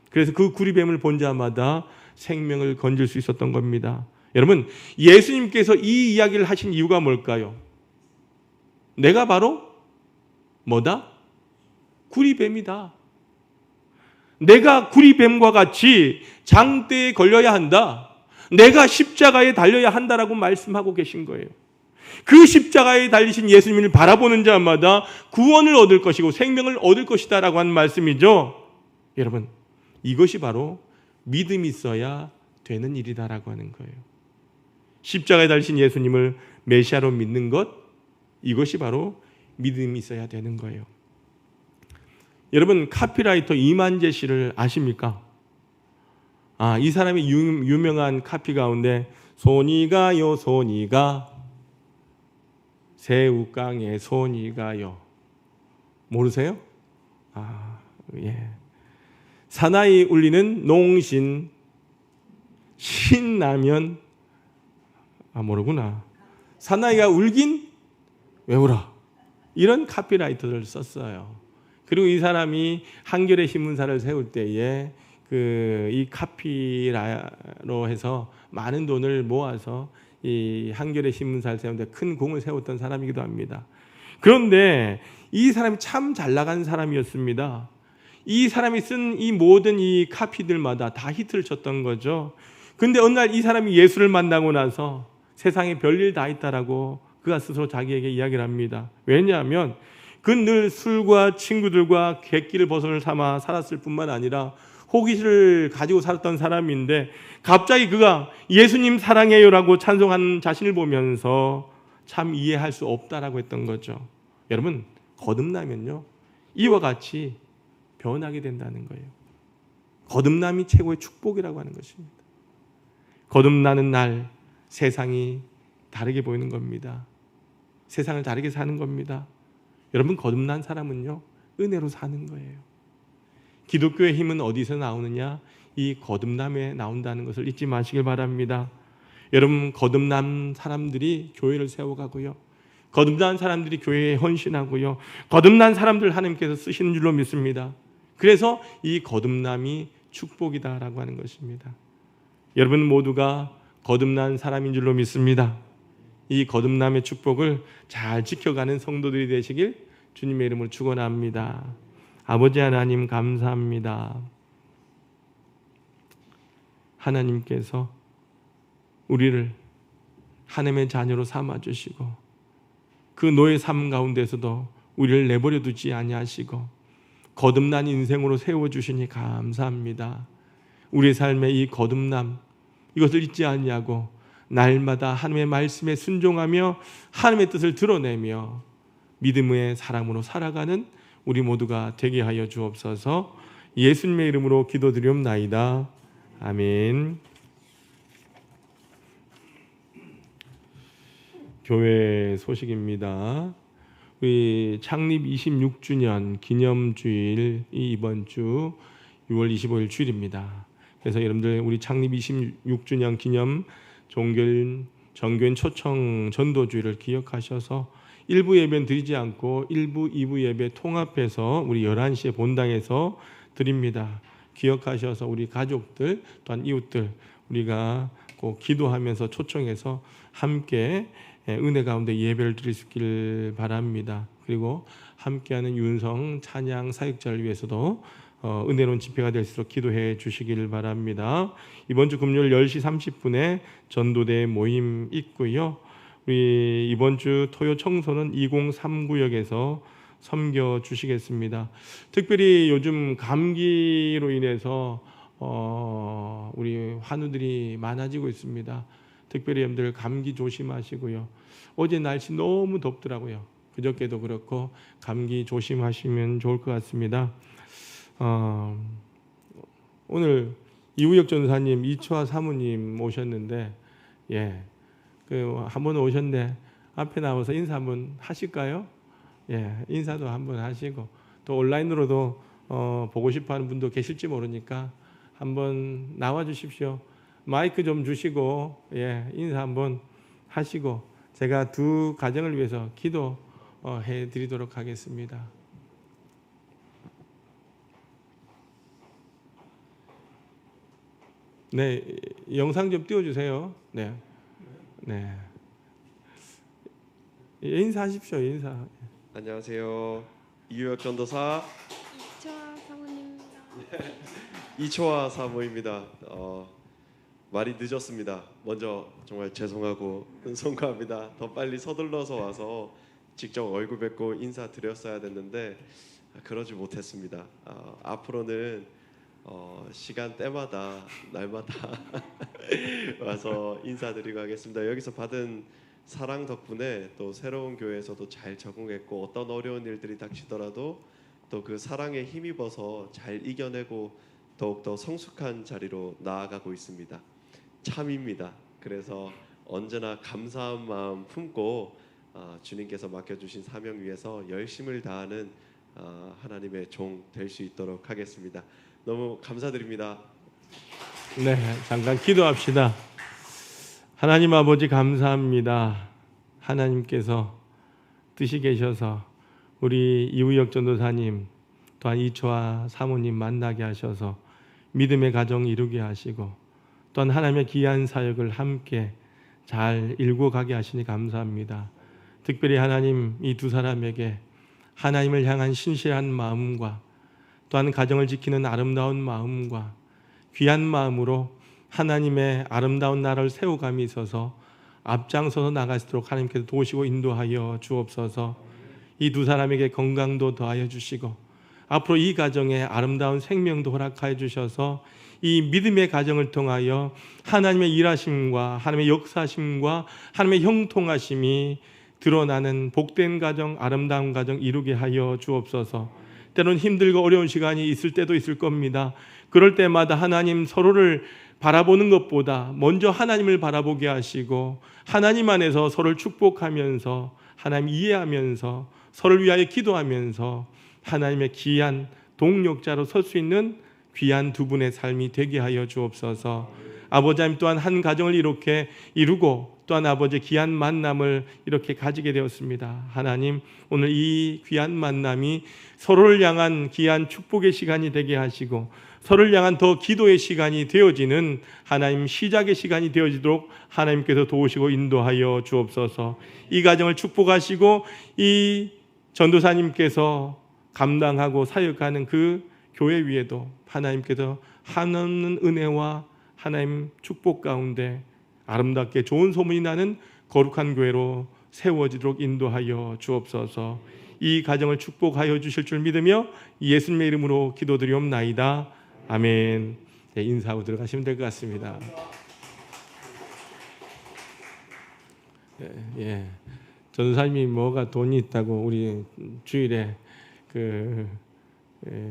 그래서 그 구리뱀을 본 자마다 생명을 건질 수 있었던 겁니다. 여러분, 예수님께서 이 이야기를 하신 이유가 뭘까요? 내가 바로 뭐다? 구리뱀이다. 내가 구리뱀과 같이 장대에 걸려야 한다. 내가 십자가에 달려야 한다라고 말씀하고 계신 거예요. 그 십자가에 달리신 예수님을 바라보는 자마다 구원을 얻을 것이고 생명을 얻을 것이다라고 하는 말씀이죠. 여러분, 이것이 바로 믿음이 있어야 되는 일이다라고 하는 거예요. 십자가에 달리신 예수님을 메시아로 믿는 것, 이것이 바로 믿음이 있어야 되는 거예요. 여러분, 카피라이터 이만재 씨를 아십니까? 이 사람의 유명한 카피 가운데 손이 가요 손이 가 새우깡에 손이 가요. 모르세요? 예. 사나이 울리는 농신 신라면 모르구나. 사나이가 울긴 외우라. 이런 카피라이터를 썼어요. 그리고 이 사람이 한겨레 신문사를 세울 때에 이 카피라로 해서 많은 돈을 모아서 이 한겨레 신문사를 세우는데 큰 공을 세웠던 사람이기도 합니다. 그런데 이 사람이 참 잘 나간 사람이었습니다. 이 사람이 쓴 이 모든 이 카피들마다 다 히트를 쳤던 거죠. 근데 어느 날 이 사람이 예수를 만나고 나서 세상에 별일 다 있다라고 그가 스스로 자기에게 이야기를 합니다. 왜냐하면 그는 늘 술과 친구들과 객기를 벗어을 삼아 살았을 뿐만 아니라 호기심을 가지고 살았던 사람인데 갑자기 그가 예수님 사랑해요라고 찬송하는 자신을 보면서 참 이해할 수 없다라고 했던 거죠. 여러분, 거듭나면요 이와 같이 변하게 된다는 거예요. 거듭남이 최고의 축복이라고 하는 것입니다. 거듭나는 날 세상이 다르게 보이는 겁니다. 세상을 다르게 사는 겁니다. 여러분, 거듭난 사람은요 은혜로 사는 거예요. 기독교의 힘은 어디서 나오느냐? 이 거듭남에 나온다는 것을 잊지 마시길 바랍니다. 여러분, 거듭난 사람들이 교회를 세워가고요, 거듭난 사람들이 교회에 헌신하고요, 거듭난 사람들 하나님께서 쓰시는 줄로 믿습니다. 그래서 이 거듭남이 축복이다라고 하는 것입니다. 여러분 모두가 거듭난 사람인 줄로 믿습니다. 이 거듭남의 축복을 잘 지켜가는 성도들이 되시길 주님의 이름으로 축원합니다. 아버지 하나님 감사합니다. 하나님께서 우리를 하나님의 자녀로 삼아주시고 그 노예 삶 가운데서도 우리를 내버려 두지 아니하시고 거듭난 인생으로 세워주시니 감사합니다. 우리의 삶의 이 거듭남, 이것을 잊지 않냐고 날마다 하나님의 말씀에 순종하며 하나님의 뜻을 드러내며 믿음의 사람으로 살아가는 우리 모두가 되게 하여 주옵소서. 예수님의 이름으로 기도드리옵나이다. 아멘. 교회 소식입니다. 우리 창립 26주년 기념주일이 이번 주 6월 25일 주일입니다. 그래서 여러분들 우리 창립 26주년 기념 정교인 초청 전도주일을 기억하셔서 1부 예배는 드리지 않고 1부, 2부 예배 통합해서 우리 11시에 본당에서 드립니다. 기억하셔서 우리 가족들 또한 이웃들 우리가 꼭 기도하면서 초청해서 함께 은혜 가운데 예배를 드리길 바랍니다. 그리고 함께하는 윤성 찬양 사역자를 위해서도 은혜로운 집회가 될수록 기도해 주시길 바랍니다. 이번 주 금요일 10시 30분에 전도대 모임 있고요. 우리 이번 주 토요 청소는 2039역에서 섬겨 주시겠습니다. 특별히 요즘 감기로 인해서 우리 환우들이 많아지고 있습니다. 특별히 여러분들 감기 조심하시고요. 어제 날씨 너무 덥더라고요. 그저께도 그렇고 감기 조심하시면 좋을 것 같습니다. 오늘 이우혁 전사님, 이초아 사모님 오셨는데, 한번 오셨는데 앞에 나와서 인사 한번 하실까요? 인사도 한번 하시고 또 온라인으로도 보고 싶어하는 분도 계실지 모르니까 한번 나와 주십시오. 마이크 좀 주시고 인사 한번 하시고 제가 두 가정을 위해서 기도해 드리도록 하겠습니다. 네, 영상 좀 띄워주세요. 네. 인사하십시오. 인사. 안녕하세요. 이우혁 전도사 이초아 사모님입니다. 이초아 사모입니다. 말이 늦었습니다. 먼저 정말 죄송하고 송구합니다. 더 빨리 서둘러서 와서 직접 얼굴 뵙고 인사드렸어야 됐는데 그러지 못했습니다. 앞으로는 시간 때마다 날마다 와서 인사드리고 하겠습니다. 여기서 받은 사랑 덕분에 또 새로운 교회에서도 잘 적응했고 어떤 어려운 일들이 닥치더라도 또 그 사랑에 힘입어서 잘 이겨내고 더욱더 성숙한 자리로 나아가고 있습니다. 참입니다. 그래서 언제나 감사한 마음 품고 주님께서 맡겨주신 사명 위해서 열심을 다하는 하나님의 종 될 수 있도록 하겠습니다. 너무 감사드립니다. 네, 잠깐 기도합시다. 하나님 아버지 감사합니다. 하나님께서 뜻이 계셔서 우리 이우혁 전도사님 또한 이초아 사모님 만나게 하셔서 믿음의 가정 이루게 하시고 또한 하나님의 귀한 사역을 함께 잘 일구 가게 하시니 감사합니다. 특별히 하나님 이 두 사람에게 하나님을 향한 신실한 마음과 또한 가정을 지키는 아름다운 마음과 귀한 마음으로 하나님의 아름다운 나라를 세워감이 있어서 앞장서서 나가시도록 하나님께서 도우시고 인도하여 주옵소서. 이 두 사람에게 건강도 더하여 주시고 앞으로 이 가정에 아름다운 생명도 허락하여 주셔서 이 믿음의 가정을 통하여 하나님의 일하심과 하나님의 역사심과 하나님의 형통하심이 드러나는 복된 가정, 아름다운 가정 이루게 하여 주옵소서. 때로는 힘들고 어려운 시간이 있을 때도 있을 겁니다. 그럴 때마다 하나님 서로를 바라보는 것보다 먼저 하나님을 바라보게 하시고 하나님 안에서 서로를 축복하면서 하나님 이해하면서 서로를 위하여 기도하면서 하나님의 귀한 동력자로 설 수 있는 귀한 두 분의 삶이 되게 하여 주옵소서. 아버지 하나님 또한 한 가정을 이렇게 이루고 또한 아버지의 귀한 만남을 이렇게 가지게 되었습니다. 하나님 오늘 이 귀한 만남이 서로를 향한 귀한 축복의 시간이 되게 하시고 서로를 향한 더 기도의 시간이 되어지는 하나님 시작의 시간이 되어지도록 하나님께서 도우시고 인도하여 주옵소서. 이 가정을 축복하시고 이 전도사님께서 감당하고 사역하는 그 교회 위에도 하나님께서 한없는 은혜와 하나님 축복 가운데 아름답게 좋은 소문이 나는 거룩한 교회로 세워지도록 인도하여 주옵소서. 이 가정을 축복하여 주실 줄 믿으며 예수님의 이름으로 기도드리옵나이다. 아멘. 네, 인사하고 들어가시면 될 것 같습니다. 예. 전도사님이 뭐가 돈이 있다고 우리 주일에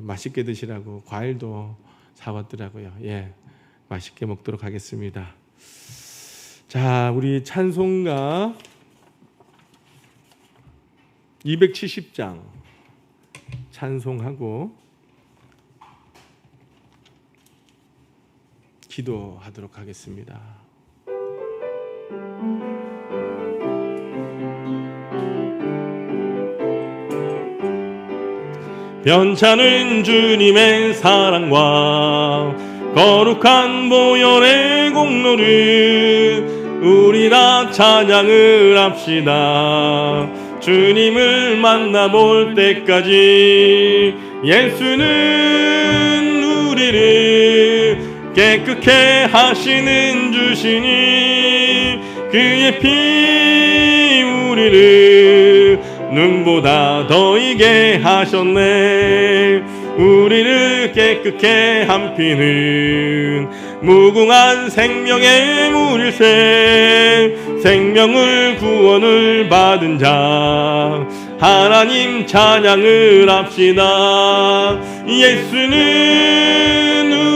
맛있게 드시라고 과일도 사왔더라고요. 예, 맛있게 먹도록 하겠습니다. 자, 우리 찬송가 270장 찬송하고 기도하도록 하겠습니다. 변찮은 주님의 사랑과 거룩한 보혈의 공로를 우리 다 찬양을 합시다. 주님을 만나볼 때까지 예수는 우리를 깨끗게 하시는 주시니 그의 피 우리를 눈보다 더 이게 하셨네. 우리를 깨끗게 한 피는 무궁한 생명의 물일새 생명을 구원을 받은 자 하나님 찬양을 합시다. 예수는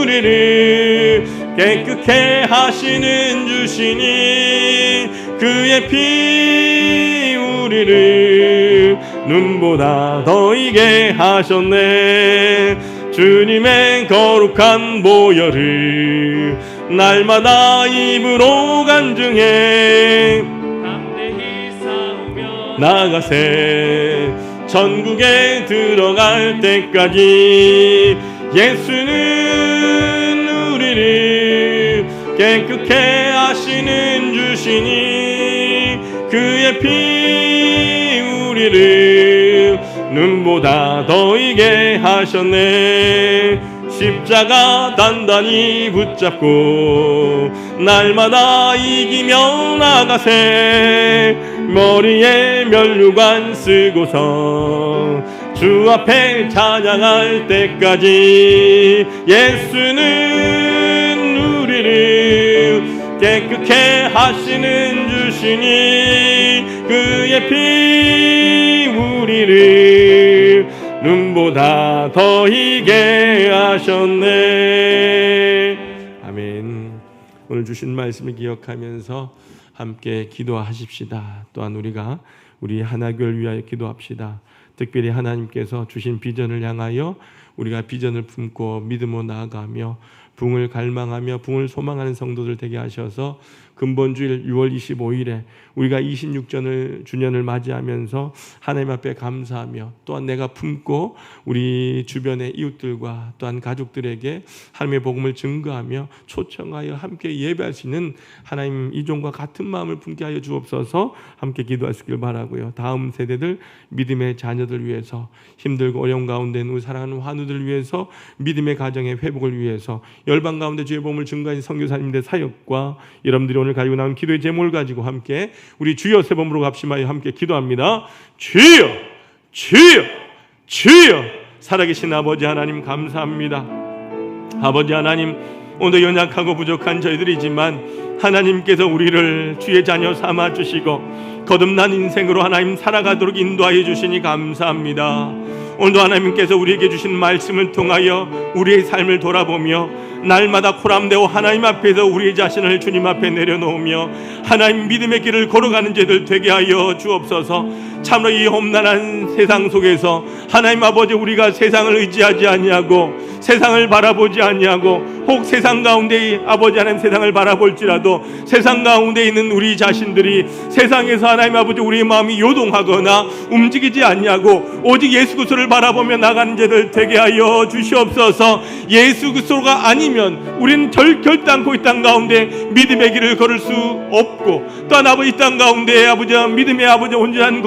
우리를 깨끗게 하시는 주시니 그의 피 우리를 눈보다 더 이게 하셨네. 주님의 거룩한 보혈을 날마다 입으로 간증해 담대히 싸우며 나가세. 천국에 들어갈 때까지 예수는 우리를 깨끗게 하시는 주시니 그의 피 우리를 눈보다 더 이게 하셨네. 십자가 단단히 붙잡고 날마다 이기며 나가세. 머리에 면류관 쓰고서 주 앞에 찬양할 때까지 예수는 우리를 깨끗게 하시는 주시니 그의 피 우리를 눈보다 더 희게 하셨네. 아멘. 오늘 주신 말씀을 기억하면서 함께 기도하십시다. 또한 우리가 우리 하나교를 위하여 기도합시다. 특별히 하나님께서 주신 비전을 향하여 우리가 비전을 품고 믿음으로 나아가며 붕을 갈망하며 붕을 소망하는 성도들 되게 하셔서 근본주일 6월 25일에 우리가 26주년을 맞이하면서 하나님 앞에 감사하며 또한 내가 품고 우리 주변의 이웃들과 또한 가족들에게 하나님의 복음을 증거하며 초청하여 함께 예배할 수 있는 하나님 이종과 같은 마음을 품게 하여 주옵소서. 함께 기도하시길 바라고요. 다음 세대들 믿음의 자녀들 위해서 힘들고 어려운 가운데 있는 우리 사랑하는 환우들 위해서 믿음의 가정의 회복을 위해서 열방 가운데 주의 복음을 증거하신 선교사님들의 사역과 여러분들이 오늘 가지고 나온 기도의 제목을 가지고 함께 우리 주여 세 번 부르고 합심하여 함께 기도합니다. 주여 주여 주여. 살아계신 아버지 하나님 감사합니다. 아버지 하나님, 오늘 연약하고 부족한 저희들이지만 하나님께서 우리를 주의 자녀 삼아 주시고 거듭난 인생으로 하나님 살아가도록 인도하여 주시니 감사합니다. 오늘도 하나님께서 우리에게 주신 말씀을 통하여 우리의 삶을 돌아보며 날마다 코람되어 하나님 앞에서 우리 자신을 주님 앞에 내려놓으며 하나님 믿음의 길을 걸어가는 자들 되게 하여 주옵소서. 참으로 이 험난한 세상 속에서 하나님 아버지, 우리가 세상을 의지하지 아니하고 세상을 바라보지 아니하고 혹 세상 가운데 아버지 하나님 세상을 바라볼지라도 세상 가운데 있는 우리 자신들이 세상에서 하나님 아버지 우리의 마음이 요동하거나 움직이지 아니하고 오직 예수 그리스도를 바라보며 나가는 자들 되게 하여 주시옵소서. 예수 그리스도가 아니면 우리는 결단코 이 땅 가운데 믿음의 길을 걸을 수 없고 또한 아버지 이 땅 가운데 아버지 믿음의 아버지 온전한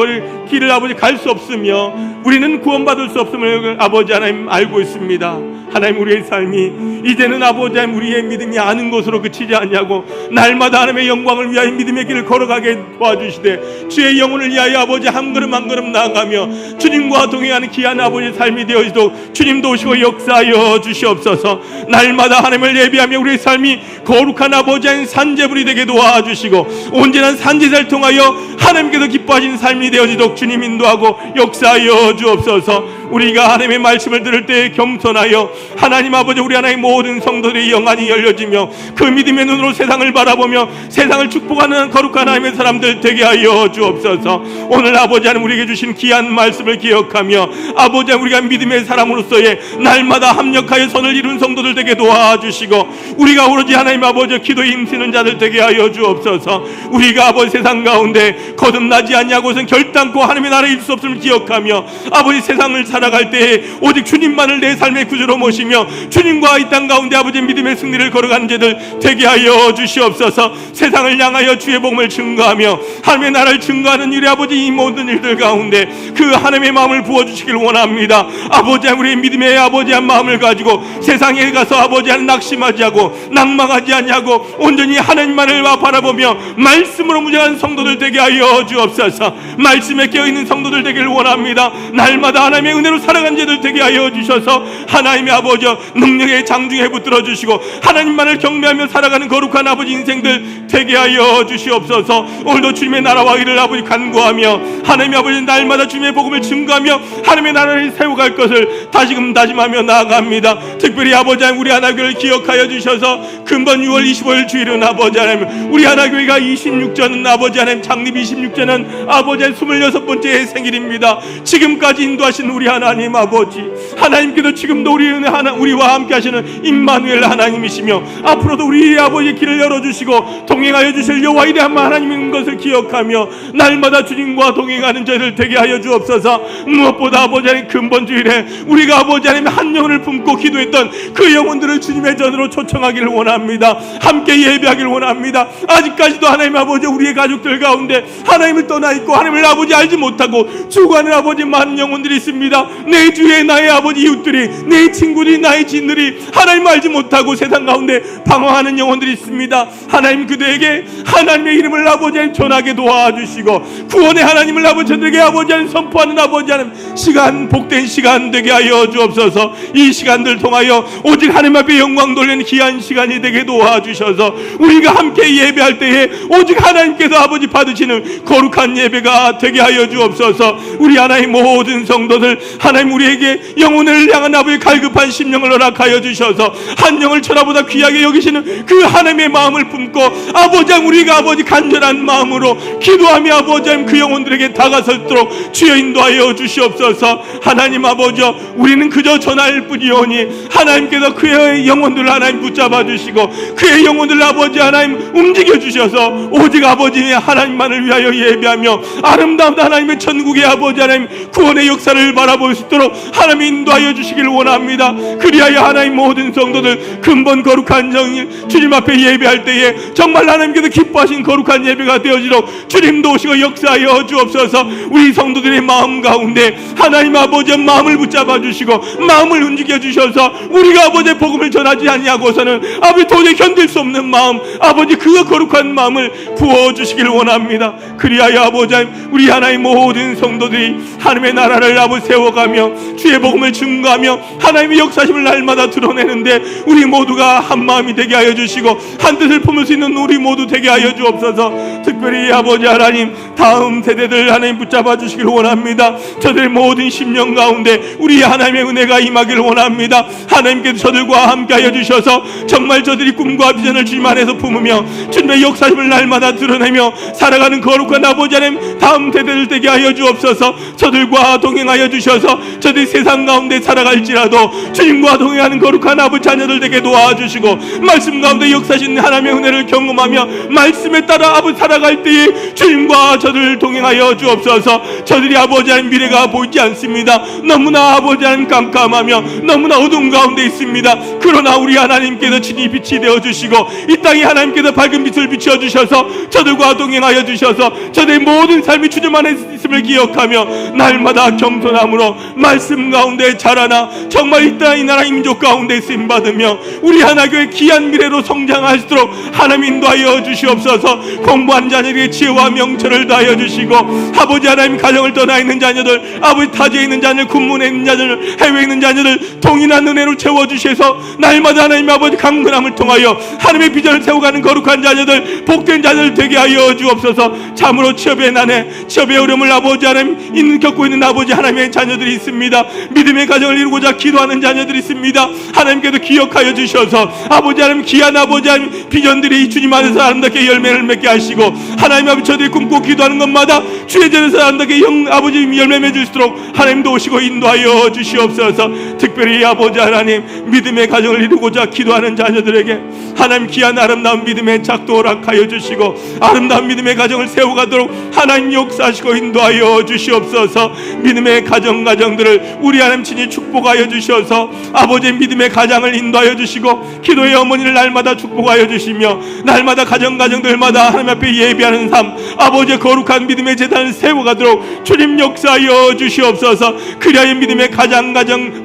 길을 아버지 갈 수 없으며 우리는 구원받을 수 없음을 아버지 하나님 알고 있습니다. 하나님, 우리의 삶이 이제는 아버지 하나님 우리의 믿음이 아는 것으로 그치지 아니하고 날마다 하나님의 영광을 위하여 믿음의 길을 걸어가게 도와주시되 주의 영혼을 위하여 아버지 한 걸음 한 걸음 나아가며 주님과 동행하는 귀한 아버지의 삶이 되어지도록 주님도 오시고 역사하여 주시옵소서. 날마다 하나님을 예배하며 우리의 삶이 거룩한 아버지 하나님 산제불이 되게 도와주시고 온전한 산제사를 통하여 하나님께서 기뻐하시는 삶이 되어지도록 주님 인도하고 역사하여 주옵소서. 우리가 하나님의 말씀을 들을 때 겸손하여 하나님 아버지 우리 하나님 모든 성도들의 영안이 열려지며 그 믿음의 눈으로 세상을 바라보며 세상을 축복하는 거룩한 하나님의 사람들 되게 하여 주옵소서. 오늘 아버지 하나님 우리에게 주신 귀한 말씀을 기억하며 아버지 하나님 우리가 믿음의 사람으로서의 날마다 합력하여 선을 이룬 성도들 되게 도와주시고 우리가 오로지 하나님 아버지 기도에 힘쓰는 자들 되게 하여 주옵소서. 우리가 아버지 세상 가운데 거듭나지 아니하고선 결단코 하나님의 나라에 이룰 수 없음을 기억하며 아버지 세상을 살아갈 때에 오직 주님만을 내 삶의 구주로 모시며 주님과 이 땅 가운데 아버지 믿음의 승리를 걸어가는 자들 되게 하여 주시옵소서. 세상을 향하여 주의 복음을 증거하며 하나님의 나라를 증거하는 일에 아버지 이 모든 일들 가운데 그 하나님의 마음을 부어주시길 원합니다. 아버지 우리의 믿음의 아버지 한 마음을 가지고 세상에 가서 아버지 한 낙심하지 하고 낭망하지 아니하고 온전히 하나님만을 바라보며 말씀으로 무장한 성도들 되게 하여 주옵소서. 말씀에 깨어있는 성도들 되기를 원합니다. 날마다 하나님의 은혜로 살아간 자들 되게 하여 주셔서 하나님의 아버지 능력의 장중에 붙들어 주시고 하나님만을 경배하며 살아가는 거룩한 아버지 인생들 되게 하여 주시옵소서. 오늘도 주님의 나라와 일을 아버지 간구하며 하나님의 아버지 날마다 주님의 복음을 증거하며 하나님의 나라를 세워갈 것을 다시금 다짐하며 나아갑니다. 특별히 아버지 하나님 우리 하나교회를 기억하여 주셔서 금번 6월 25일 주일은 아버지 하나님 우리 하나교회가 26주년 아버지 하나님 창립 26주년 아버지 하나님 26번째 생일입니다. 지금까지 인도하신 우리 하나님 아버지 하나님께서 지금도 우리와 함께 하시는 임마누엘 하나님이시며 앞으로도 우리 아버지의 길을 열어주시고 동행하여 주실 여호와 이레 하나님인 것을 기억하며 날마다 주님과 동행하는 저희들 되게 하여 주옵소서. 무엇보다 아버지 하나님 근본주일에 우리가 아버지 하나님 한 영혼을 품고 기도했던 그 영혼들을 주님의 전으로 초청하기를 원합니다. 함께 예배하기를 원합니다. 아직까지도 하나님 아버지 우리의 가족들 가운데 하나님을 떠나 있고 하나님을 아버지 알지 못하고 죽어가는 아버지 많은 영혼들이 있습니다. 아버지야, 내 주위에 나의 아버지 이웃들이, 내 친구들이, 나의 지인들이 하나님 알지 못하고 세상 가운데 방황하는 영혼들이 있습니다. 하나님 그들에게 하나님의 이름을 아버지 하나님 전하게 도와주시고 구원의 하나님을 아버지 저들에게 아버지 하나님 선포하는 아버지 하나님 시간, 복된 시간 되게 하여 주옵소서. 이 시간들 통하여 오직 하나님 앞에 영광 돌리는 귀한 시간이 되게 도와주셔서 우리가 함께 예배할 때에 오직 하나님께서 아버지 받으시는 거룩한 예배가 되게 하여 주옵소서. 우리 하나님 모든 성도들 하나님 우리에게 영혼을 향한 아버지 갈급한 심령을 허락하여 주셔서 한 영을 천하보다 귀하게 여기시는 그 하나님의 마음을 품고 아버지 우리가 아버지 간절한 마음으로 기도하며 아버지 그 영혼들에게 다가설도록 주여 인도하여 주시옵소서. 하나님 아버지 우리는 그저 전할 뿐이오니 하나님께서 그의 영혼들을 하나님 붙잡아 주시고 그의 영혼들을 아버지 하나님 움직여 주셔서 오직 아버지 하나님만을 위하여 예배하며 아름다운 하나님의 천국의 아버지 하나님 구원의 역사를 바라볼 수 있도록 하나님 인도하여 주시길 원합니다. 그리하여 하나님 모든 성도들 근본 거룩한 정일 주님 앞에 예배할 때에 정말 하나님께서 기뻐하신 거룩한 예배가 되어지도록 주님도 오시고 역사하여 주옵소서. 우리 성도들의 마음 가운데 하나님 아버지 마음을 붙잡아 주시고 마음을 움직여 주셔서 우리가 아버지의 복음을 전하지 아니하고서는 아버지 도저히 견딜 수 없는 마음 아버지 그 거룩한 마음을 부어주시길 원합니다. 그리하여 아버지 우리 하나님 모든 성도들이 하나님의 나라를 아버지 세워가며 주의 복음을 증거하며 하나님의 역사심을 날마다 드러내는데 우리 모두가 한 마음이 되게 하여 주시고 한 뜻을 품을 수 있는 우리 모두 되게 하여 주옵소서. 특별히 아버지 하나님 다음 세대들 하나님 붙잡아 주시길 원합니다. 저들의 모든 심령 가운데 우리 하나님의 은혜가 임하길 원합니다. 하나님께서 저들과 함께 하여 주셔서 정말 저들이 꿈과 비전을 주님 안에서 품으며 주님의 역사심을 날마다 드러내며 살아가는 거룩한 아버지 하나님 다음 세대들 되게 하여 주옵소서. 저들과 동행하여 주셔서 저들이 세상 가운데 살아갈지라도 주님과 동행하는 거룩한 아버지 자녀들 되게 도와주시고 말씀 가운데 역사신 하나님의 은혜를 경험하며 말씀에 따라 아버지 살아갈 때에 주님과 저들 동행하여 주옵소서. 저들이 아버지 하나님 미래가 보이지 않습니다. 너무나 아버지 하나님 깜깜하며 너무나 어두운 가운데 있습니다. 그러나 우리 하나님께서 친히 빛이 되어주시고 이 땅에 하나님께서 밝은 빛을 비춰주셔서 저들과 동행하여 주셔서 저들의 모든 삶이 주님 안에 있음을 기억하며 날마다 겸손함으로 말씀 가운데 자라나 정말 이 땅 이 나라 이 민족 가운데 쓰임받으며 우리 하나교회 귀한 미래로 성장할 수 있도록 하나님 인도하여 주시옵소서. 공부한 자녀에게 지혜와 명철을 다하여 주시고 아버지 하나님 가정을 떠나 있는 자녀들 아버지 타지에 있는 자녀들 군문에 있는 자녀들 해외에 있는 자녀들 동일한 은혜로 채워주셔서 날마다 하나님 아버지 강건함을 통하여 하나님의 비전을 세워가는 거룩한 자녀들 복된 자녀들 되게 하여 주옵소서. 참으로 취업의 난에 취업의 어려움을 아버지 하나님 겪고 있는 아버지 하나님의 자녀들이 있습니다. 믿음의 가정을 이루고자 기도하는 자녀들이 있습니다. 하나님께서 기억하여 주셔서 아버지 하나님 귀한 아버지 하나님 비전들이 주님 안에서 아름답게 열매를 맺게 하시고 하나님 아버지 저들이 꿈꾸고 기도하는 것마다 주의 전에서 아름답게 아버지 열매 맺을 수 있도록 하나님도 오시고 인도하여 주시옵소서. 특별히 아버지 하나님 믿음의 가정을 이루고자 기도하는 자녀들에게 하나님 귀한 아름다운 믿음의 작도 허락하여 주시고 아름다운 믿음의 가정을 세워가도록 하나님 역사하시고 인도하여 주시옵소서. 믿음의 가정들을 우리 하나님 친히 축복하여 주셔서 아버지의 믿음의 가정을 인도하여 주시고 기도의 어머니를 날마다 축복하여 주시며 날마다 가정들마다 하나님 앞에 예배하는 삶 아버지의 거룩한 믿음의 재단을 세워가도록 주님 역사하여 주시옵소서. 그리하여 믿음의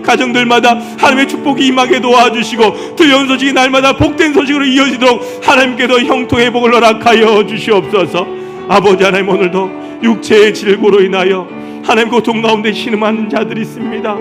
가정들마다 하나님의 축복이 임하게 도와주시고 두려운 소식이 날마다 복된 소식으로 이어지도록 하나님께서 형통의 복을 허락하여 주시옵소서. 아버지 하나님 오늘도 육체의 질고로 인하여 하나님 고통 가운데 신음하는 자들이 있습니다.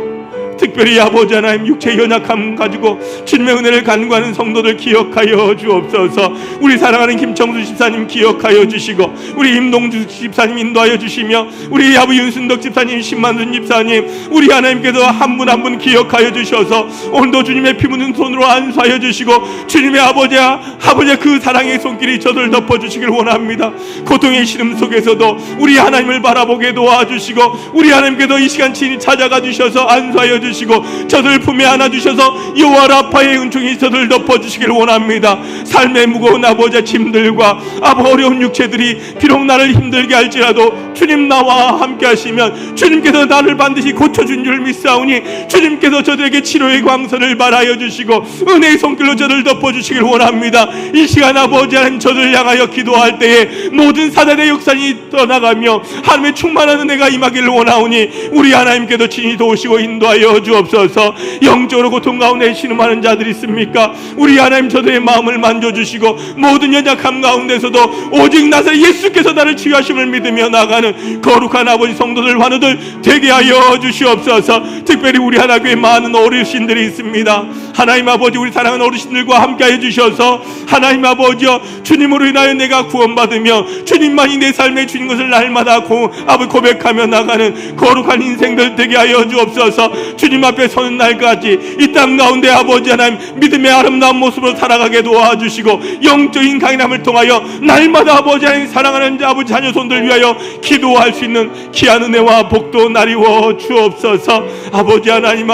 특별히 아버지 하나님 육체의 연약함 가지고 주님의 은혜를 간구하는 성도들 기억하여 주옵소서. 우리 사랑하는 김청수 집사님 기억하여 주시고 우리 임동주 집사님 인도하여 주시며 우리 아버지 윤순덕 집사님 신만순 집사님 우리 하나님께서 한 분 한 분 기억하여 주셔서 오늘도 주님의 피 묻은 손으로 안수하여 주시고 주님의 아버지의 그 사랑의 손길이 저들 덮어주시길 원합니다. 고통의 시름 속에서도 우리 하나님을 바라보게 도와주시고 우리 하나님께서 이 시간 친히 찾아가 주셔서 안수하여 주시고 주시고 저들 품에 안아주셔서 여호와 라파의 은총이 저들 덮어주시길 원합니다. 삶의 무거운 아버지 짐들과 어려운 육체들이 비록 나를 힘들게 할지라도 주님 나와 함께 하시면 주님께서 나를 반드시 고쳐준 줄 믿사오니 주님께서 저들에게 치료의 광선을 발하여 주시고 은혜의 손길로 저를 덮어주시길 원합니다. 이 시간 아버지 하나님 저들을 향하여 기도할 때에 모든 사단의 역사이 떠나가며 하나님의 충만한 은혜가 임하기를 원하오니 우리 하나님께도 친히 도우시고 인도하여 주옵소서. 영적으로 고통 가운데 신음하는 자들이 있습니까? 우리 하나님 저들의 마음을 만져주시고 모든 연약함 가운데서도 오직 나사 예수께서 나를 치유하심을 믿으며 나가는 거룩한 아버지 성도들 환우들 되게 하여 주시옵소서. 특별히 우리 하나교회 많은 어르신들이 있습니다. 하나님 아버지 우리 사랑하는 어르신들과 함께 하여 주셔서 하나님 아버지여 주님으로 인하여 내가 구원받으며 주님만이 내 삶의 주인 것을 날마다 고백하며 나가는 거룩한 인생들 되게 하여 주옵소서. 주님 앞에 서는 날까지 이 땅 가운데 아버지 하나님 믿음의 아름다운 모습으로 살아가게 도와주시고 영적인 강인함을 통하여 날마다 아버지 하나님 사랑하는 아버지 자녀손들 위하여 기도할 수 있는 귀한 은혜와 복도 나리워 주옵소서. 아버지 하나님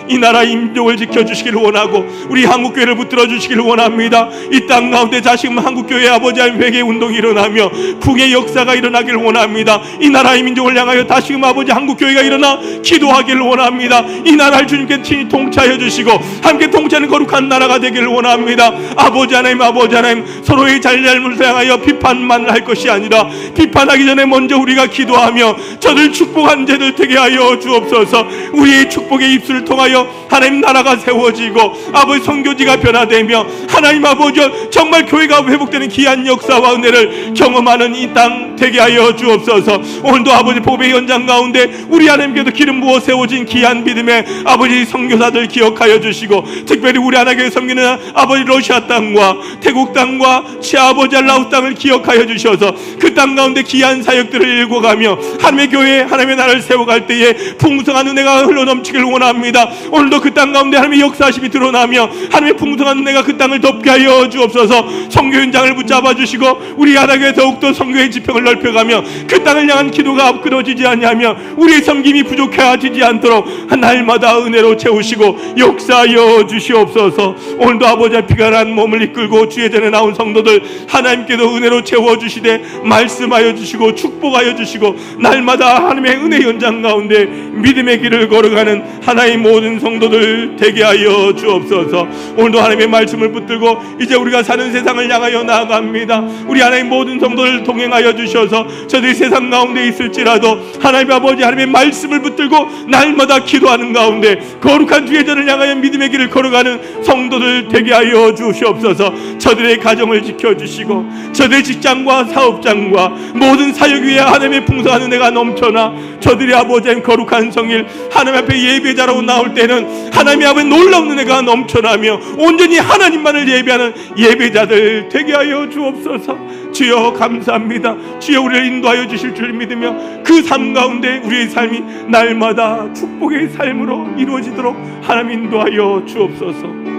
이 나라 임종을 지켜주시기를 원하고 우리 한국교회를 붙들어 주시기를 원합니다. 이 땅 가운데 다시금 한국교회 아버지 하나님 회개 운동이 일어나며 풍의 역사가 일어나기를 원합니다. 이 나라의 민족을 향하여 다시금 아버지 한국교회가 일어나 기도하기를 원합니다. 이 나라를 주님께 친히 통치하여 주시고 함께 통치하는 거룩한 나라가 되기를 원합니다. 아버지 하나님 서로의 잘잘못을 향하여 비판만 할 것이 아니라 비판하기 전에 먼저 우리가 기도하며 저들 축복한 자들 되게 하여 주옵소서. 우리의 축복의 입술을 통하여 하나님 나라가 세워지고 아버지 선교지가 변화되며 하나님 아버지 정말 교회가 회복되는 귀한 역사와 은혜를 경험하는 이 땅 되게 하여 주옵소서. 오늘도 아버지 복음의 현장 가운데 우리 하나님께도 기름 부어 세워진 귀한 믿음의 아버지 선교사들 기억하여 주시고 특별히 우리 하나님께 섬기는 아버지 러시아 땅과 태국 땅과 치아버지 라오스 땅을 기억하여 주셔서 그 땅 가운데 귀한 사역들을 읽어가며 하나님의 교회 하나님의 나라를 세워갈 때에 풍성한 은혜가 흘러넘치기를 원합니다. 오늘도 그 땅 가운데 하나님의 역사심이 드러나며 하나님의 풍성한 은혜가 그 땅을 덮게 하여 주옵소서. 선교 현장을 붙잡아 주시고 우리 하나님께 더욱더 선교의 지평을 넓혀가며 그 땅을 향한 기도가 끊어지지 아니하며 우리의 섬김이 부족해지지 않도록 날마다 은혜로 채우시고 역사하여 주시옵소서. 오늘도 아버지의 피가난 몸을 이끌고 주의 전에 나온 성도들 하나님께도 은혜로 채워주시되 말씀하여 주시고 축복하여 주시고 날마다 하나님의 은혜 현장 가운데 믿음의 길을 걸어가는 하나의 모든 성도들 되게 하여 주옵소서. 오늘도 하나님의 말씀을 붙들고 이제 우리가 사는 세상을 향하여 나아갑니다. 우리 하나님 모든 성도를 동행하여 주셔서 저들이 세상 가운데 있을지라도 하나님 아버지 하나님의 말씀을 붙들고 날마다 기도하는 가운데 거룩한 주의 전을 향하여 믿음의 길을 걸어가는 성도들 되게 하여 주시옵소서. 저들의 가정을 지켜주시고 저들의 직장과 사업장과 모든 사역 위에 하나님의 풍성한 은혜가 넘쳐나 저들의 아버지의 거룩한 성일 하나님 앞에 예배자로 나올 때는 하나님의 아버지 놀라운 은혜가 넘쳐나며 온전히 하나님만을 예배하는 예배자들 되게 하여 주옵소서. 주여 감사합니다. 주여 우리를 인도하여 주실 줄 믿으며 그 삶 가운데 우리의 삶이 날마다 축복의 삶으로 이루어지도록 하나님 인도하여 주옵소서.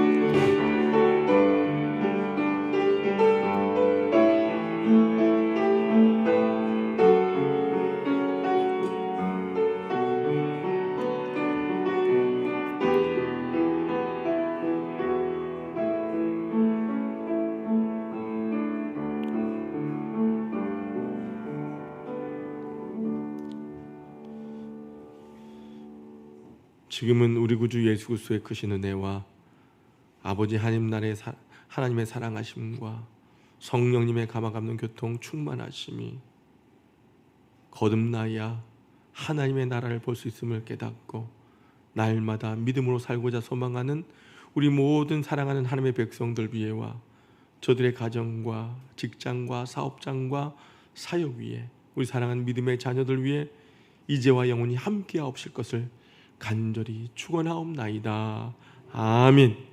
지금은 우리 구주 예수 그리스도의 크신 은혜와 아버지 하나님의 사랑하심과 성령님의 감화감동 교통 충만하심이 거듭나야 하나님의 나라를 볼 수 있음을 깨닫고 날마다 믿음으로 살고자 소망하는 우리 모든 사랑하는 하나님의 백성들 위에와 저들의 가정과 직장과 사업장과 사역 위에 우리 사랑하는 믿음의 자녀들 위에 이제와 영원히 함께하옵실 것을 간절히 축원하옵나이다. 아멘.